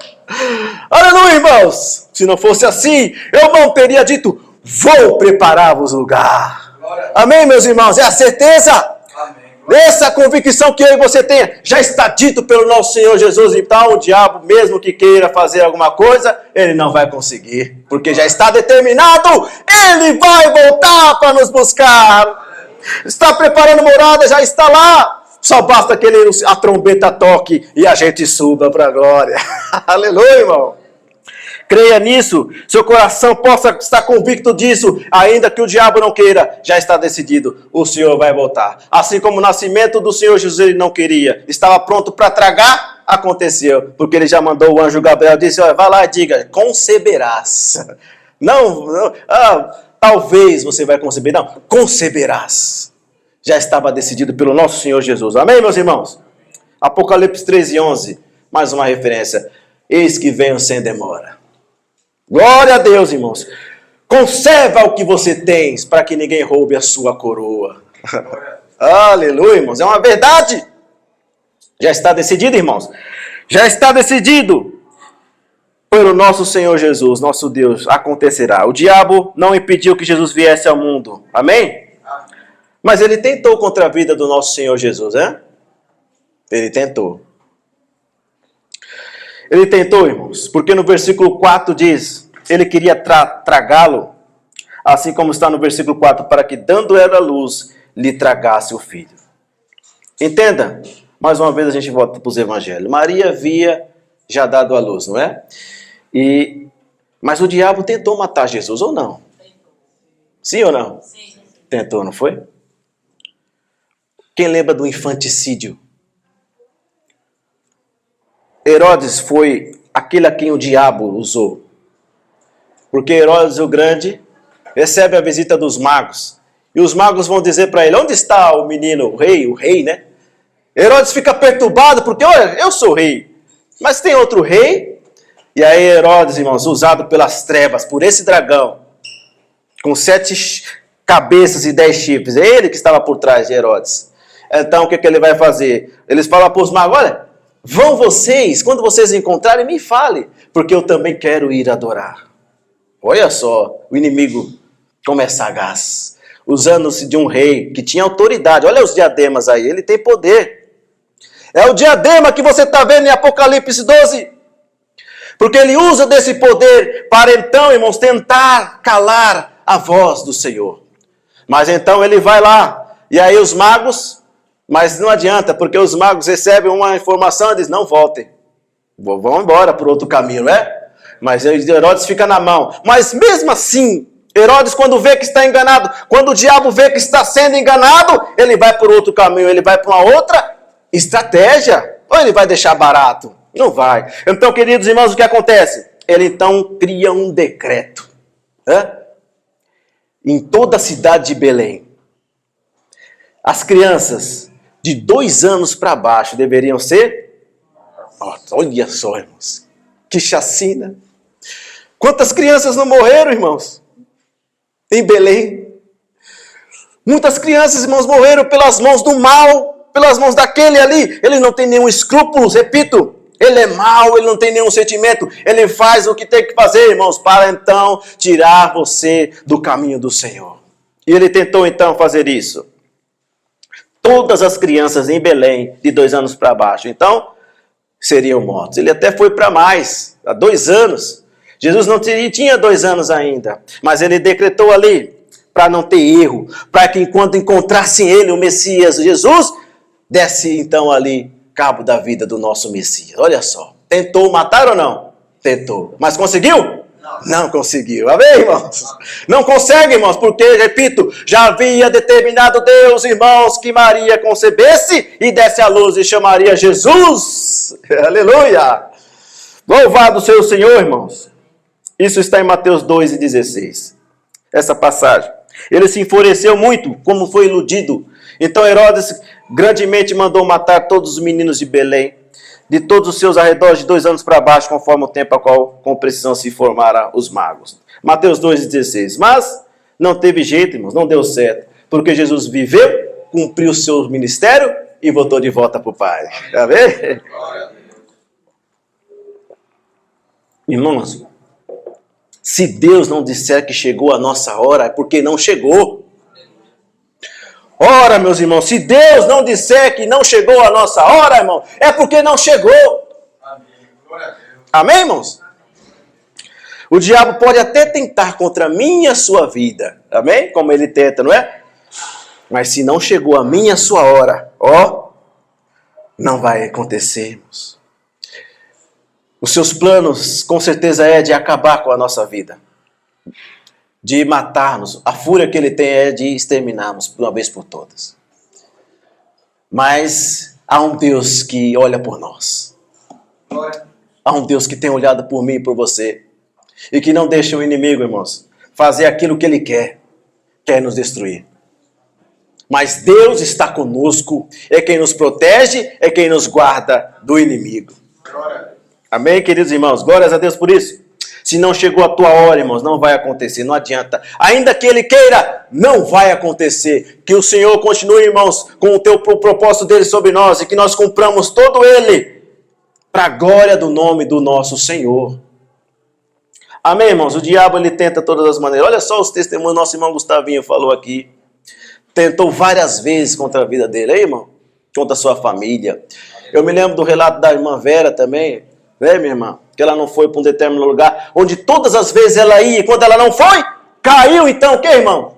Aleluia, irmãos. Se não fosse assim, eu não teria dito, vou preparar-vos lugar. Amém, meus irmãos? É a certeza. Amém. Essa convicção que eu e você tem, já está dito pelo nosso Senhor Jesus. Então o diabo, mesmo que queira fazer alguma coisa, ele não vai conseguir. Porque já está determinado, ele vai voltar para nos buscar. Está preparando morada, já está lá. Só basta que a trombeta toque e a gente suba para a glória. Aleluia, irmão. Creia nisso. Seu coração possa estar convicto disso. Ainda que o diabo não queira, já está decidido. O Senhor vai voltar. Assim como o nascimento do Senhor Jesus ele não queria. Estava pronto para tragar. Aconteceu. Porque ele já mandou o anjo Gabriel. Disse, olha, vai lá e diga, conceberás. Não, talvez você vai conceber. Não, conceberás. Já estava decidido pelo nosso Senhor Jesus. Amém, meus irmãos? Apocalipse 13:11. Mais uma referência. Eis que venho sem demora. Glória a Deus, irmãos. Conserva o que você tens para que ninguém roube a sua coroa. Aleluia, irmãos. É uma verdade. Já está decidido, irmãos. Já está decidido. Pelo nosso Senhor Jesus, nosso Deus, acontecerá. O diabo não impediu que Jesus viesse ao mundo. Amém? Mas ele tentou contra a vida do nosso Senhor Jesus, né? Ele tentou. Ele tentou, irmãos, porque no versículo 4 diz, ele queria tragá-lo, assim como está no versículo 4, para que dando ela a luz, lhe tragasse o filho. Entenda, mais uma vez a gente volta para os evangelhos. Maria havia já dado a luz, não é? Mas o diabo tentou matar Jesus, ou não? Sim ou não? Sim. Tentou, não foi? Quem lembra do infanticídio? Herodes foi aquele a quem o diabo usou. Porque Herodes o Grande recebe a visita dos magos. E os magos vão dizer para ele, onde está o menino, o rei, né? Herodes fica perturbado porque, olha, eu sou rei. Mas tem outro rei? E aí Herodes, irmãos, usado pelas trevas, por esse dragão, com 7 cabeças e 10 chifres. É ele que estava por trás de Herodes. Então o que ele vai fazer? Eles falam para os magos, olha, vão vocês, quando vocês encontrarem, me fale, porque eu também quero ir adorar. Olha só, o inimigo como é sagaz, usando-se de um rei que tinha autoridade. Olha os diademas aí, ele tem poder. É o diadema que você está vendo em Apocalipse 12. Porque ele usa desse poder para então, irmãos, tentar calar a voz do Senhor. Mas então ele vai lá, e aí os magos, mas não adianta, porque os magos recebem uma informação e dizem, não voltem. Vão embora por outro caminho, não é? Mas Herodes fica na mão. Mas mesmo assim, Herodes quando vê que está enganado, quando o diabo vê que está sendo enganado, ele vai por outro caminho, ele vai para uma outra estratégia. Ou ele vai deixar barato? Não vai. Então, queridos irmãos, o que acontece? Ele então cria um decreto. Em toda a cidade de Belém, as crianças de 2 anos para baixo deveriam ser... olha só, irmãos. Que chacina. Quantas crianças não morreram, irmãos? Em Belém. Muitas crianças, irmãos, morreram pelas mãos do mal, pelas mãos daquele ali. Ele não tem nenhum escrúpulo, repito. Ele é mau, ele não tem nenhum sentimento. Ele faz o que tem que fazer, irmãos, para então tirar você do caminho do Senhor. E ele tentou então fazer isso. Todas as crianças em Belém, de 2 anos para baixo, então, seriam mortos. Ele até foi para mais, há 2 anos. Jesus não tinha 2 anos ainda, mas ele decretou ali, para não ter erro, para que enquanto encontrassem ele, o Messias, Jesus, desse então ali cabo da vida do nosso Messias. Olha só, tentou matar ou não? Tentou, mas conseguiu? Não conseguiu. Amém, irmãos? Não consegue, irmãos, porque, repito, já havia determinado Deus, irmãos, que Maria concebesse e desse à luz e chamaria Jesus. Aleluia! Louvado seja o Senhor, irmãos. Isso está em Mateus 2:16. Essa passagem. Ele se enfureceu muito, como foi iludido. Então Herodes grandemente mandou matar todos os meninos de Belém, de todos os seus arredores de 2 anos para baixo, conforme o tempo a qual com precisão se informaram os magos. Mateus 2:16. Mas não teve jeito, irmãos, não deu certo, porque Jesus viveu, cumpriu o seu ministério e voltou de volta para o Pai. Amém? Irmãos, se Deus não disser que chegou a nossa hora, é porque não chegou. Ora, meus irmãos, se Deus não disser que não chegou a nossa hora, irmão, é porque não chegou. Amém, irmãos? O diabo pode até tentar contra a minha e a sua vida. Amém? Como ele tenta, não é? Mas se não chegou a minha e a sua hora, não vai acontecer, irmãos. Os seus planos, com certeza, é de acabar com a nossa vida. De matar-nos. A fúria que ele tem é de exterminarmos de uma vez por todas. Mas há um Deus que olha por nós. Há um Deus que tem olhado por mim e por você. E que não deixa o inimigo, irmãos, fazer aquilo que ele quer nos destruir. Mas Deus está conosco, é quem nos protege, é quem nos guarda do inimigo. Amém, queridos irmãos? Glórias a Deus por isso. Se não chegou a tua hora, irmãos, não vai acontecer, não adianta. Ainda que ele queira, não vai acontecer. Que o Senhor continue, irmãos, com o propósito dele sobre nós e que nós cumpramos todo ele para a glória do nome do nosso Senhor. Amém, irmãos? O diabo, ele tenta todas as maneiras. Olha só os testemunhos, nosso irmão Gustavinho falou aqui. Tentou várias vezes contra a vida dele, hein, irmão? Contra a sua família. Eu me lembro do relato da irmã Vera também, né, minha irmã? Que ela não foi para um determinado lugar, onde todas as vezes ela ia, e quando ela não foi, caiu então, o que, irmão?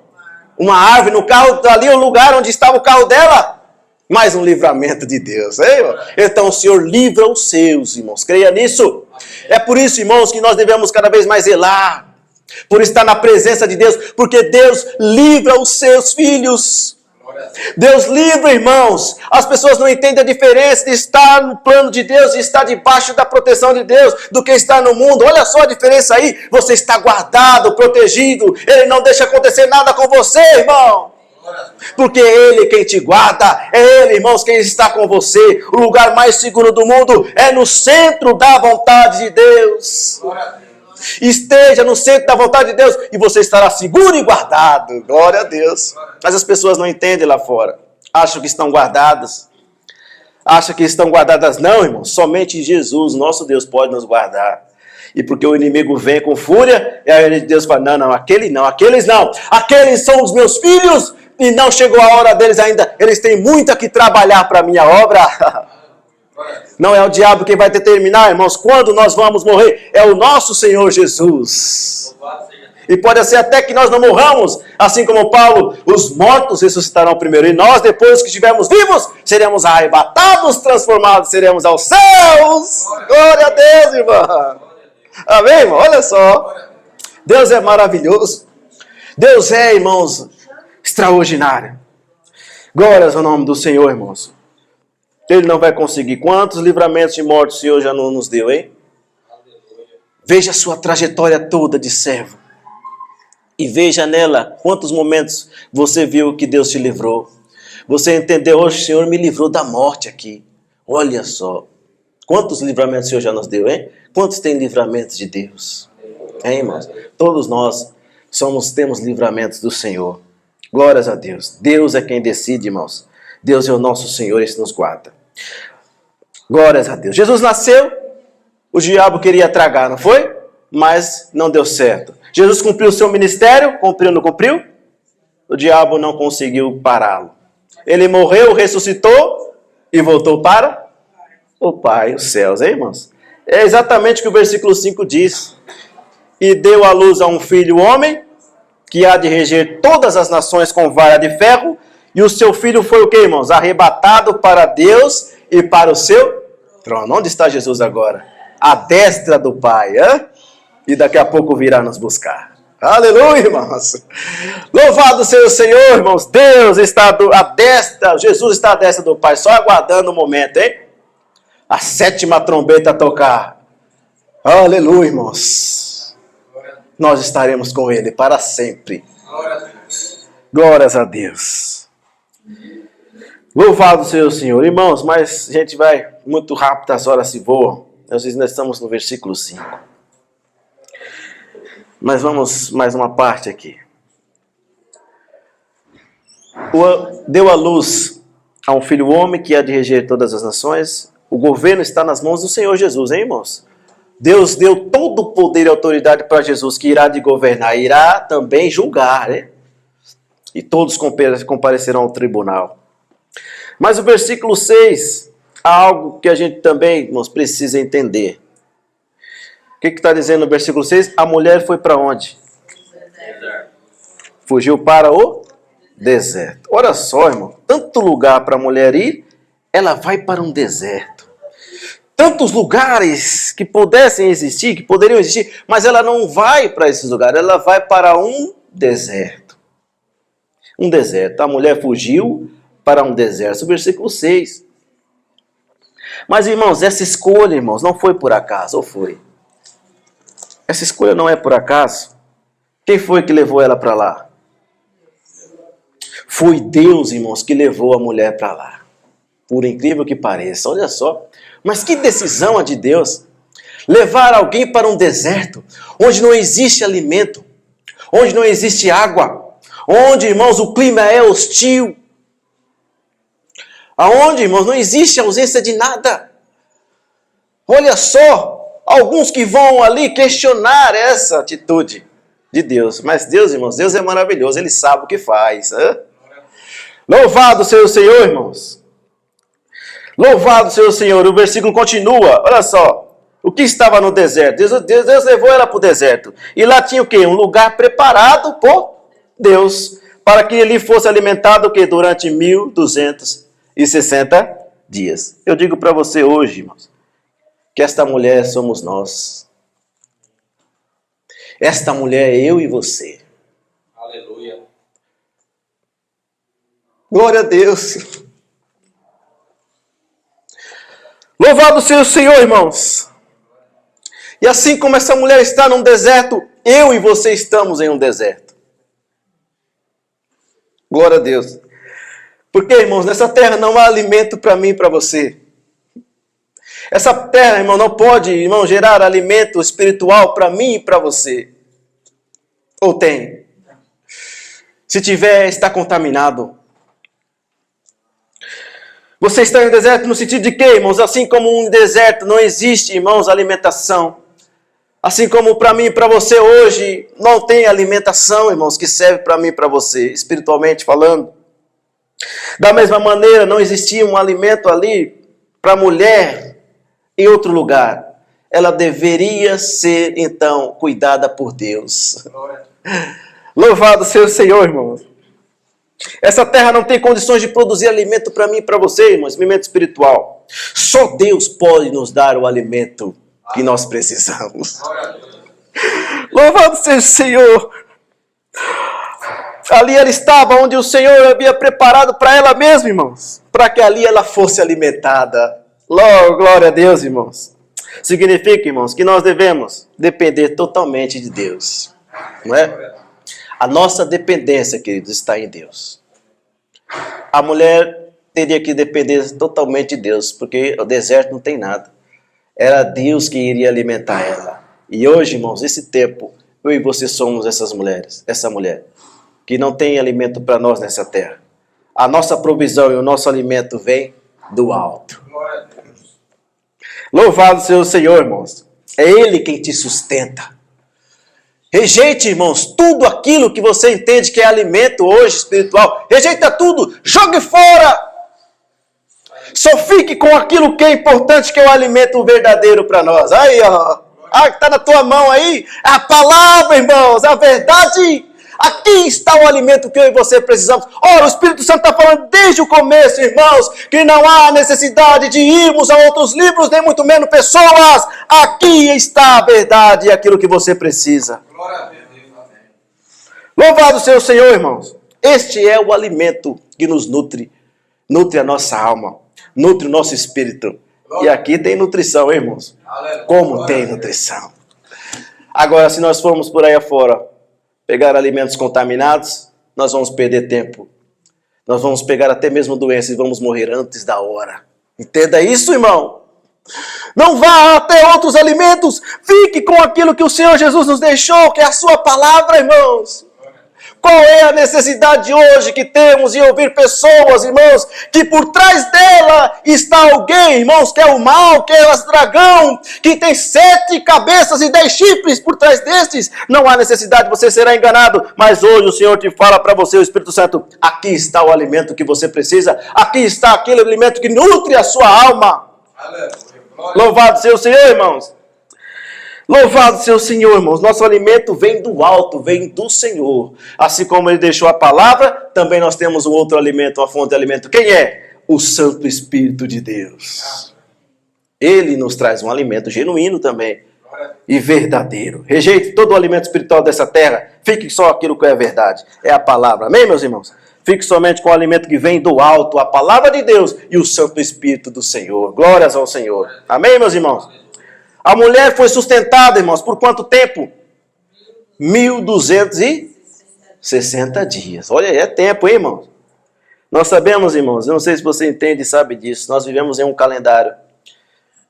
Uma árvore no carro, ali o lugar onde estava o carro dela. Mais um livramento de Deus, hein, irmão? Então o Senhor livra os seus, irmãos, creia nisso. É por isso, irmãos, que nós devemos cada vez mais zelar, por estar na presença de Deus, porque Deus livra os seus filhos. Deus livra, irmãos. As pessoas não entendem a diferença de estar no plano de Deus e estar debaixo da proteção de Deus do que estar no mundo. Olha só a diferença aí. Você está guardado, protegido. Ele não deixa acontecer nada com você, irmão. Porque é Ele quem te guarda. É Ele, irmãos, quem está com você. O lugar mais seguro do mundo é no centro da vontade de Deus. Esteja no centro da vontade de Deus e você estará seguro e guardado. Glória a Deus. Mas as pessoas não entendem lá fora. Acham que estão guardadas. Acham que estão guardadas. Não, irmão. Somente Jesus, nosso Deus, pode nos guardar. E porque o inimigo vem com fúria, e aí Deus fala, não, aqueles não. Aqueles são os meus filhos e não chegou a hora deles ainda. Eles têm muito a que trabalhar para a minha obra. Não é o diabo quem vai determinar, irmãos, quando nós vamos morrer. É o nosso Senhor Jesus. E pode ser até que nós não morramos, assim como Paulo, os mortos ressuscitarão primeiro. E nós, depois que estivermos vivos, seremos arrebatados, transformados, seremos aos céus. Glória a Deus, irmão. Amém, irmão? Olha só. Deus é maravilhoso. Deus é, irmãos, extraordinário. Glórias ao nome do Senhor, irmãos. Ele não vai conseguir. Quantos livramentos de morte o Senhor já não nos deu, hein? Veja a sua trajetória toda de servo. E veja nela quantos momentos você viu que Deus te livrou. Você entendeu, hoje o Senhor me livrou da morte aqui. Olha só. Quantos livramentos o Senhor já nos deu, hein? Quantos tem livramentos de Deus? Hein, irmãos? Todos nós temos livramentos do Senhor. Glórias a Deus. Deus é quem decide, irmãos. Deus é o nosso Senhor, esse nos guarda. Glórias a Deus. Jesus nasceu, o diabo queria tragar, não foi? Mas não deu certo. Jesus cumpriu o seu ministério, cumpriu ou não cumpriu? O diabo não conseguiu pará-lo. Ele morreu, ressuscitou e voltou para o Pai, os céus, hein, irmãos? É exatamente o que o versículo 5 diz. E deu à luz a um filho homem, que há de reger todas as nações com vara de ferro, e o seu filho foi o que, irmãos? Arrebatado para Deus e para o seu trono. Onde está Jesus agora? À destra do Pai, e daqui a pouco virá nos buscar. Aleluia, irmãos. Louvado seja o Senhor, irmãos. Deus está à destra, Jesus está à destra do Pai, só aguardando o momento, hein? A 7ª trombeta a tocar. Aleluia, irmãos. Nós estaremos com Ele para sempre. Glórias a Deus. Louvado seja o Senhor. Irmãos, mas a gente vai muito rápido, as horas se voam. Nós ainda estamos no versículo 5. Mas vamos mais uma parte aqui. Deu à luz a um filho homem que há de reger todas as nações. O governo está nas mãos do Senhor Jesus, hein, irmãos? Deus deu todo o poder e autoridade para Jesus, que irá de governar, irá também julgar, né? E todos comparecerão ao tribunal. Mas o versículo 6, há algo que a gente também, irmãos, precisa entender. O que está dizendo no versículo 6? A mulher foi para onde? Deserto. Fugiu para o deserto. Olha só, irmão, tanto lugar para a mulher ir, ela vai para um deserto. Tantos lugares que pudessem existir, que poderiam existir, mas ela não vai para esses lugares, ela vai para um deserto. Um deserto. A mulher fugiu para um deserto. O versículo 6. Mas, irmãos, essa escolha, irmãos, não foi por acaso, ou foi? Essa escolha não é por acaso. Quem foi que levou ela para lá? Foi Deus, irmãos, que levou a mulher para lá. Por incrível que pareça, olha só. Mas que decisão a de Deus. Levar alguém para um deserto, onde não existe alimento, onde não existe água, onde, irmãos, o clima é hostil, aonde, irmãos, não existe ausência de nada. Olha só, alguns que vão ali questionar essa atitude de Deus. Mas Deus, irmãos, Deus é maravilhoso, Ele sabe o que faz. Louvado seja o Senhor, irmãos. Louvado seja o Senhor. O versículo continua, olha só. O que estava no deserto? Deus levou ela para o deserto. E lá tinha o quê? Um lugar preparado por Deus, para que ele fosse alimentado o quê? Durante 1260 dias. Eu digo para você hoje, irmãos, que esta mulher somos nós. Esta mulher é eu e você. Aleluia. Glória a Deus. Louvado seja o Senhor, irmãos. E assim como essa mulher está num deserto, eu e você estamos em um deserto. Glória a Deus. Porque, irmãos, nessa terra não há alimento para mim e para você. Essa terra, irmão, não pode, irmão, gerar alimento espiritual para mim e para você. Ou tem? Se tiver, está contaminado. Você está em um deserto no sentido de quê, irmãos? Assim como um deserto não existe, irmãos, alimentação. Assim como para mim e para você hoje não tem alimentação, irmãos, que serve para mim e para você, espiritualmente falando. Da mesma maneira, não existia um alimento ali para a mulher em outro lugar. Ela deveria ser, então, cuidada por Deus. Louvado seja o Senhor, irmãos. Essa terra não tem condições de produzir alimento para mim e para você, irmãos, alimento espiritual. Só Deus pode nos dar o alimento que nós precisamos. Louvado seja o Senhor. Ali ela estava onde o Senhor havia preparado para ela mesma, irmãos. Para que ali ela fosse alimentada. Glória a Deus, irmãos. Significa, irmãos, que nós devemos depender totalmente de Deus. Não é? A nossa dependência, queridos, está em Deus. A mulher teria que depender totalmente de Deus, porque o deserto não tem nada. Era Deus que iria alimentar ela. E hoje, irmãos, esse tempo, eu e você somos essas mulheres, essa mulher, que não tem alimento para nós nessa terra. A nossa provisão e o nosso alimento vem do alto. Louvado seja o Senhor, irmãos. É Ele quem te sustenta. Rejeite, irmãos, tudo aquilo que você entende que é alimento hoje espiritual. Rejeita tudo, jogue fora. Só fique com aquilo que é importante, que é o alimento verdadeiro para nós. Aí, ó. Ah, que está na tua mão aí. A palavra, irmãos, a verdade. Aqui está o alimento que eu e você precisamos. Ora, o Espírito Santo está falando desde o começo, irmãos, que não há necessidade de irmos a outros livros, nem muito menos pessoas. Aqui está a verdade e aquilo que você precisa. Glória a Deus. Amém. Louvado seja o Senhor, irmãos. Este é o alimento que nos nutre. Nutre a nossa alma. Nutre o nosso espírito. E aqui tem nutrição, irmãos. Aleluia. Como Glória tem a Deus. nutrição. Agora, se nós formos por aí afora pegar alimentos contaminados, nós vamos perder tempo. Nós vamos pegar até mesmo doenças e vamos morrer antes da hora. Entenda isso, irmão. Não vá até outros alimentos. Fique com aquilo que o Senhor Jesus nos deixou, que é a sua palavra, irmãos. Qual é a necessidade hoje que temos em ouvir pessoas, irmãos, que por trás dela está alguém, irmãos, que é o mal, que é o dragão, que tem 7 cabeças e 10 chifres por trás destes? Não há necessidade, você será enganado. Mas hoje o Senhor te fala para você, o Espírito Santo, aqui está o alimento que você precisa, aqui está aquele alimento que nutre a sua alma. Aleluia. Glória Louvado seja o Senhor, irmãos. Louvado seja o Senhor, irmãos. Nosso alimento vem do alto, vem do Senhor. Assim como Ele deixou a palavra, também nós temos um outro alimento, uma fonte de alimento. Quem é? O Santo Espírito de Deus. Ele nos traz um alimento genuíno também e verdadeiro. Rejeite todo o alimento espiritual dessa terra. Fique só aquilo que é verdade. É a palavra. Amém, meus irmãos? Fique somente com o alimento que vem do alto, a palavra de Deus e o Santo Espírito do Senhor. Glórias ao Senhor. Amém, meus irmãos? A mulher foi sustentada, irmãos, por quanto tempo? 1260 dias. Olha aí, é tempo, hein, irmãos? Nós sabemos, irmãos, eu não sei se você entende e sabe disso, nós vivemos em um calendário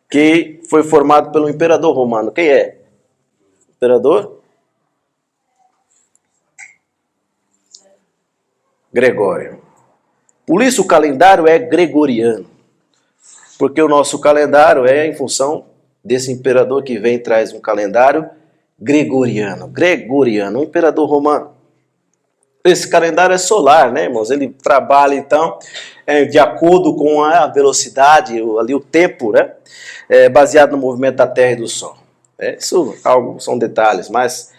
que foi formado pelo imperador romano. Quem é? Imperador? Gregório. Por isso o calendário é gregoriano. Porque o nosso calendário é em função desse imperador que vem e traz um calendário gregoriano, um imperador romano. Esse calendário é solar, né, irmãos? Ele trabalha, então, de acordo com a velocidade, ali o tempo, né? Baseado no movimento da Terra e do Sol. Isso são detalhes, mas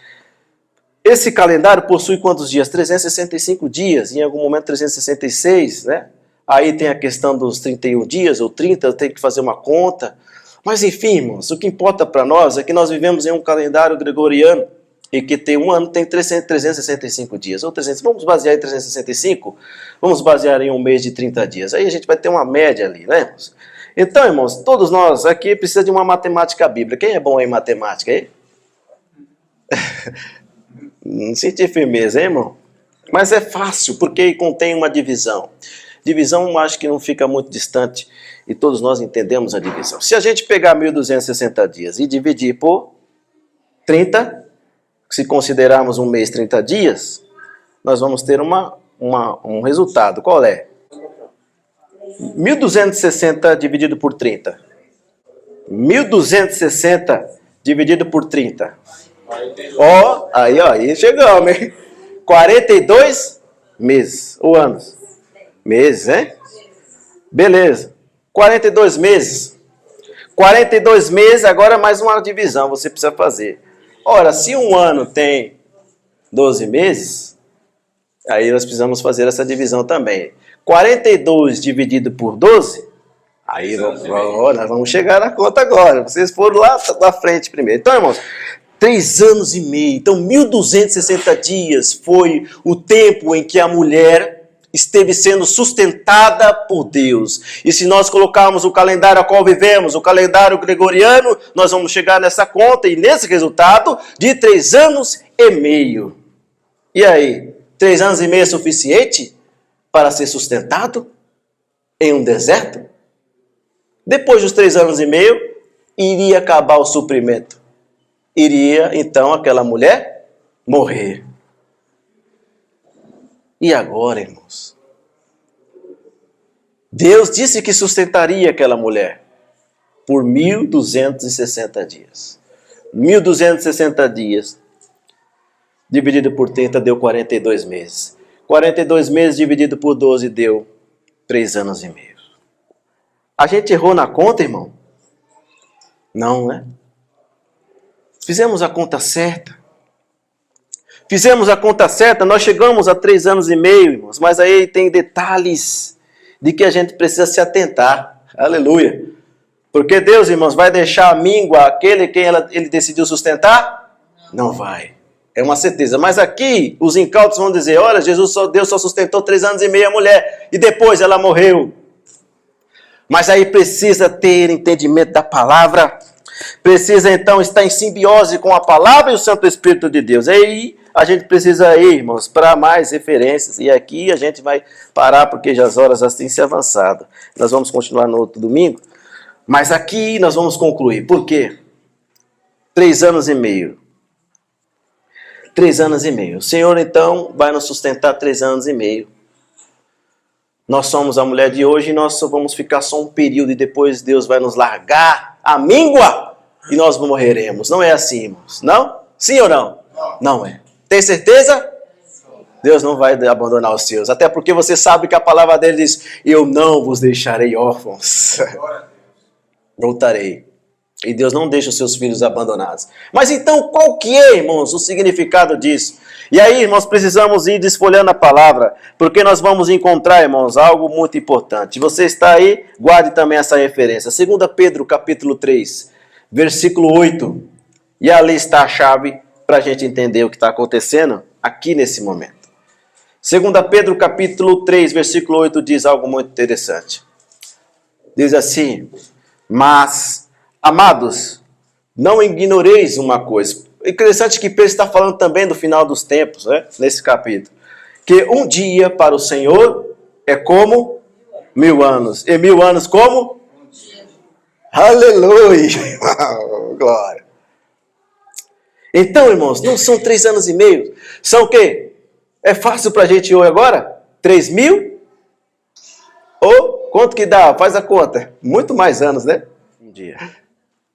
esse calendário possui quantos dias? 365 dias, em algum momento 366, né? Aí tem a questão dos 31 dias, ou 30, eu tenho que fazer uma conta. Mas enfim, irmãos, o que importa para nós é que nós vivemos em um calendário gregoriano e que tem um ano, tem 365 dias, ou 300, vamos basear em 365, vamos basear em um mês de 30 dias, aí a gente vai ter uma média ali, né, irmãos? Então, irmãos, todos nós aqui precisamos de uma matemática bíblica. Quem é bom em matemática aí? Não senti firmeza, hein, irmão? Mas é fácil, porque contém uma divisão. Divisão, acho que não fica muito distante e todos nós entendemos a divisão. Se a gente pegar 1260 dias e dividir por 30, se considerarmos um mês 30 dias, nós vamos ter um resultado. Qual é? 1260 dividido por 30. 1260 dividido por 30. Aí chegamos, hein? 42 meses, ou anos. Meses, hein? Beleza. 42 meses. 42 meses, agora mais uma divisão você precisa fazer. Ora, se um ano tem 12 meses, aí nós precisamos fazer essa divisão também. 42 dividido por 12, aí nós vamos chegar na conta agora. Vocês foram lá na frente primeiro. Então, irmãos, 3 anos e meio. Então, 1260 dias foi o tempo em que a mulher esteve sendo sustentada por Deus. E se nós colocarmos o calendário a qual vivemos, o calendário gregoriano, nós vamos chegar nessa conta e nesse resultado de 3 anos e meio. E aí, 3 anos e meio é suficiente para ser sustentado em um deserto? Depois dos 3 anos e meio, iria acabar o suprimento. Iria, então, aquela mulher morrer. E agora, irmãos? Deus disse que sustentaria aquela mulher por 1260 dias. 1260 dias dividido por 30 deu 42 meses. 42 meses dividido por 12 deu 3 anos e meio. A gente errou na conta, irmão? Não, né? Fizemos a conta certa. fizemos a conta certa, nós chegamos a 3 anos e meio, irmãos, mas aí tem detalhes de que a gente precisa se atentar. Aleluia. Porque Deus, irmãos, vai deixar a míngua aquele quem ele decidiu sustentar? Não vai. É uma certeza. Mas aqui, os incautos vão dizer, olha, Deus só sustentou 3 anos e meio a mulher, e depois ela morreu. Mas aí precisa ter entendimento da palavra, precisa então estar em simbiose com a palavra e o Santo Espírito de Deus. Aí a gente precisa ir, irmãos, para mais referências. E aqui a gente vai parar porque já as horas assim se avançado. Nós vamos continuar no outro domingo. Mas aqui nós vamos concluir. Por quê? 3 anos e meio. 3 anos e meio. O Senhor então vai nos sustentar 3 anos e meio. Nós somos a mulher de hoje e nós só vamos ficar só um período e depois Deus vai nos largar a míngua e nós morreremos. Não é assim, irmãos? Não? Sim ou não? Não é. Tem certeza? Deus não vai abandonar os seus. Até porque você sabe que a palavra dele diz, eu não vos deixarei órfãos. Voltarei. E Deus não deixa os seus filhos abandonados. Mas então, qual que é, irmãos, o significado disso? E aí, irmãos, precisamos ir desfolhando a palavra, porque nós vamos encontrar, irmãos, algo muito importante. Você está aí, guarde também essa referência. 2 Pedro, capítulo 3, versículo 8. E ali está a chave para a gente entender o que está acontecendo aqui nesse momento. 2 Pedro, capítulo 3, versículo 8, diz algo muito interessante. Diz assim, mas, amados, não ignoreis uma coisa. Interessante que Pedro está falando também do final dos tempos, né? Nesse capítulo. Que um dia para o Senhor é como 1000 anos. E 1000 anos como? Aleluia! Glória! Então, irmãos, não são 3 anos e meio. São o quê? É fácil para a gente hoje agora? 3.000? Ou quanto que dá? Faz a conta. Muito mais anos, né? Um dia.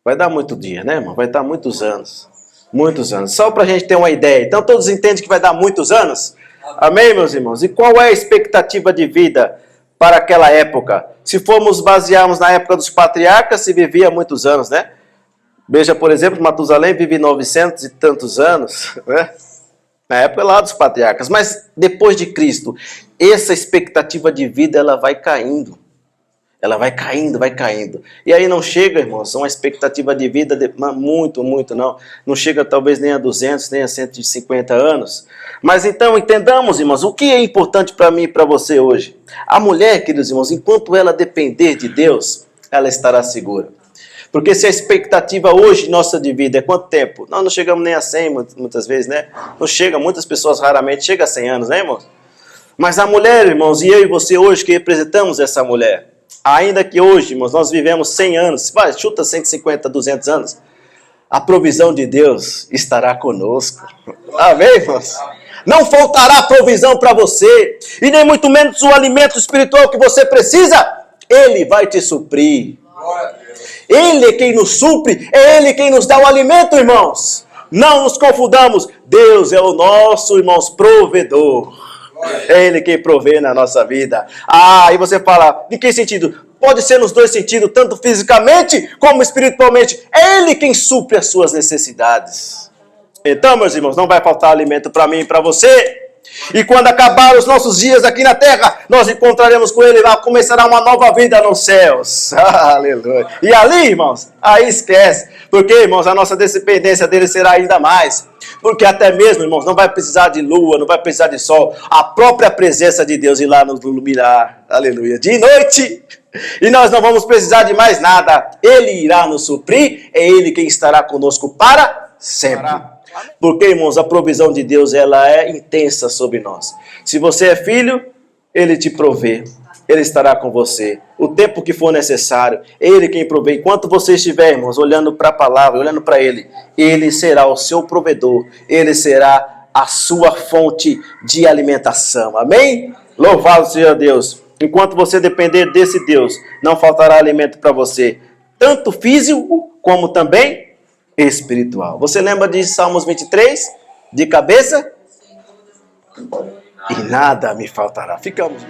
Vai dar muito dia, né, irmão? Vai dar muitos anos. Muitos anos. Só para a gente ter uma ideia. Então todos entendem que vai dar muitos anos? Amém, meus irmãos? E qual é a expectativa de vida para aquela época? Se formos basearmos na época dos patriarcas, se vivia muitos anos, né? Veja, por exemplo, Matusalém vive 900 e tantos anos, né? Na época lá dos patriarcas. Mas depois de Cristo, essa expectativa de vida ela vai caindo. Ela vai caindo, vai caindo. E aí não chega, irmãos, uma expectativa de vida muito não. Não chega talvez nem a 200, nem a 150 anos. Mas então entendamos, irmãos, o que é importante para mim e para você hoje. A mulher, queridos irmãos, enquanto ela depender de Deus, ela estará segura. Porque se a expectativa hoje nossa de vida é quanto tempo? Nós não chegamos nem a 100 muitas vezes, né? Não chega, muitas pessoas raramente chegam a 100 anos, né, irmãos? Mas a mulher, irmãos, e eu e você hoje que representamos essa mulher, ainda que hoje, irmãos, nós vivemos 100 anos, chuta 150, 200 anos, a provisão de Deus estará conosco. Amém, irmãos? Não faltará provisão para você, e nem muito menos o alimento espiritual que você precisa, Ele vai te suprir. Ele é quem nos supre, é Ele quem nos dá o alimento, irmãos. Não nos confundamos, Deus é o nosso, irmãos, provedor. É Ele quem provê na nossa vida. E você fala, de que sentido? Pode ser nos dois sentidos, tanto fisicamente como espiritualmente. É Ele quem supre as suas necessidades. Então, meus irmãos, não vai faltar alimento para mim e para você. E quando acabar os nossos dias aqui na terra, nós encontraremos com Ele lá, começará uma nova vida nos céus. Aleluia. E ali, irmãos, aí esquece. Porque, irmãos, a nossa dependência dele será ainda mais. Porque até mesmo, irmãos, não vai precisar de lua, não vai precisar de sol. A própria presença de Deus irá nos iluminar. Aleluia. De noite. E nós não vamos precisar de mais nada. Ele irá nos suprir. É Ele quem estará conosco para sempre. Porque, irmãos, a provisão de Deus ela é intensa sobre nós. Se você é filho, Ele te provê. Ele estará com você. O tempo que for necessário, Ele quem provê. Enquanto você estiver, irmãos, olhando para a palavra, olhando para Ele, Ele será o seu provedor. Ele será a sua fonte de alimentação. Amém? Louvado seja Deus. Enquanto você depender desse Deus, não faltará alimento para você. Tanto físico, como também espiritual. Você lembra de Salmos 23? De cabeça? E nada me faltará. Ficamos.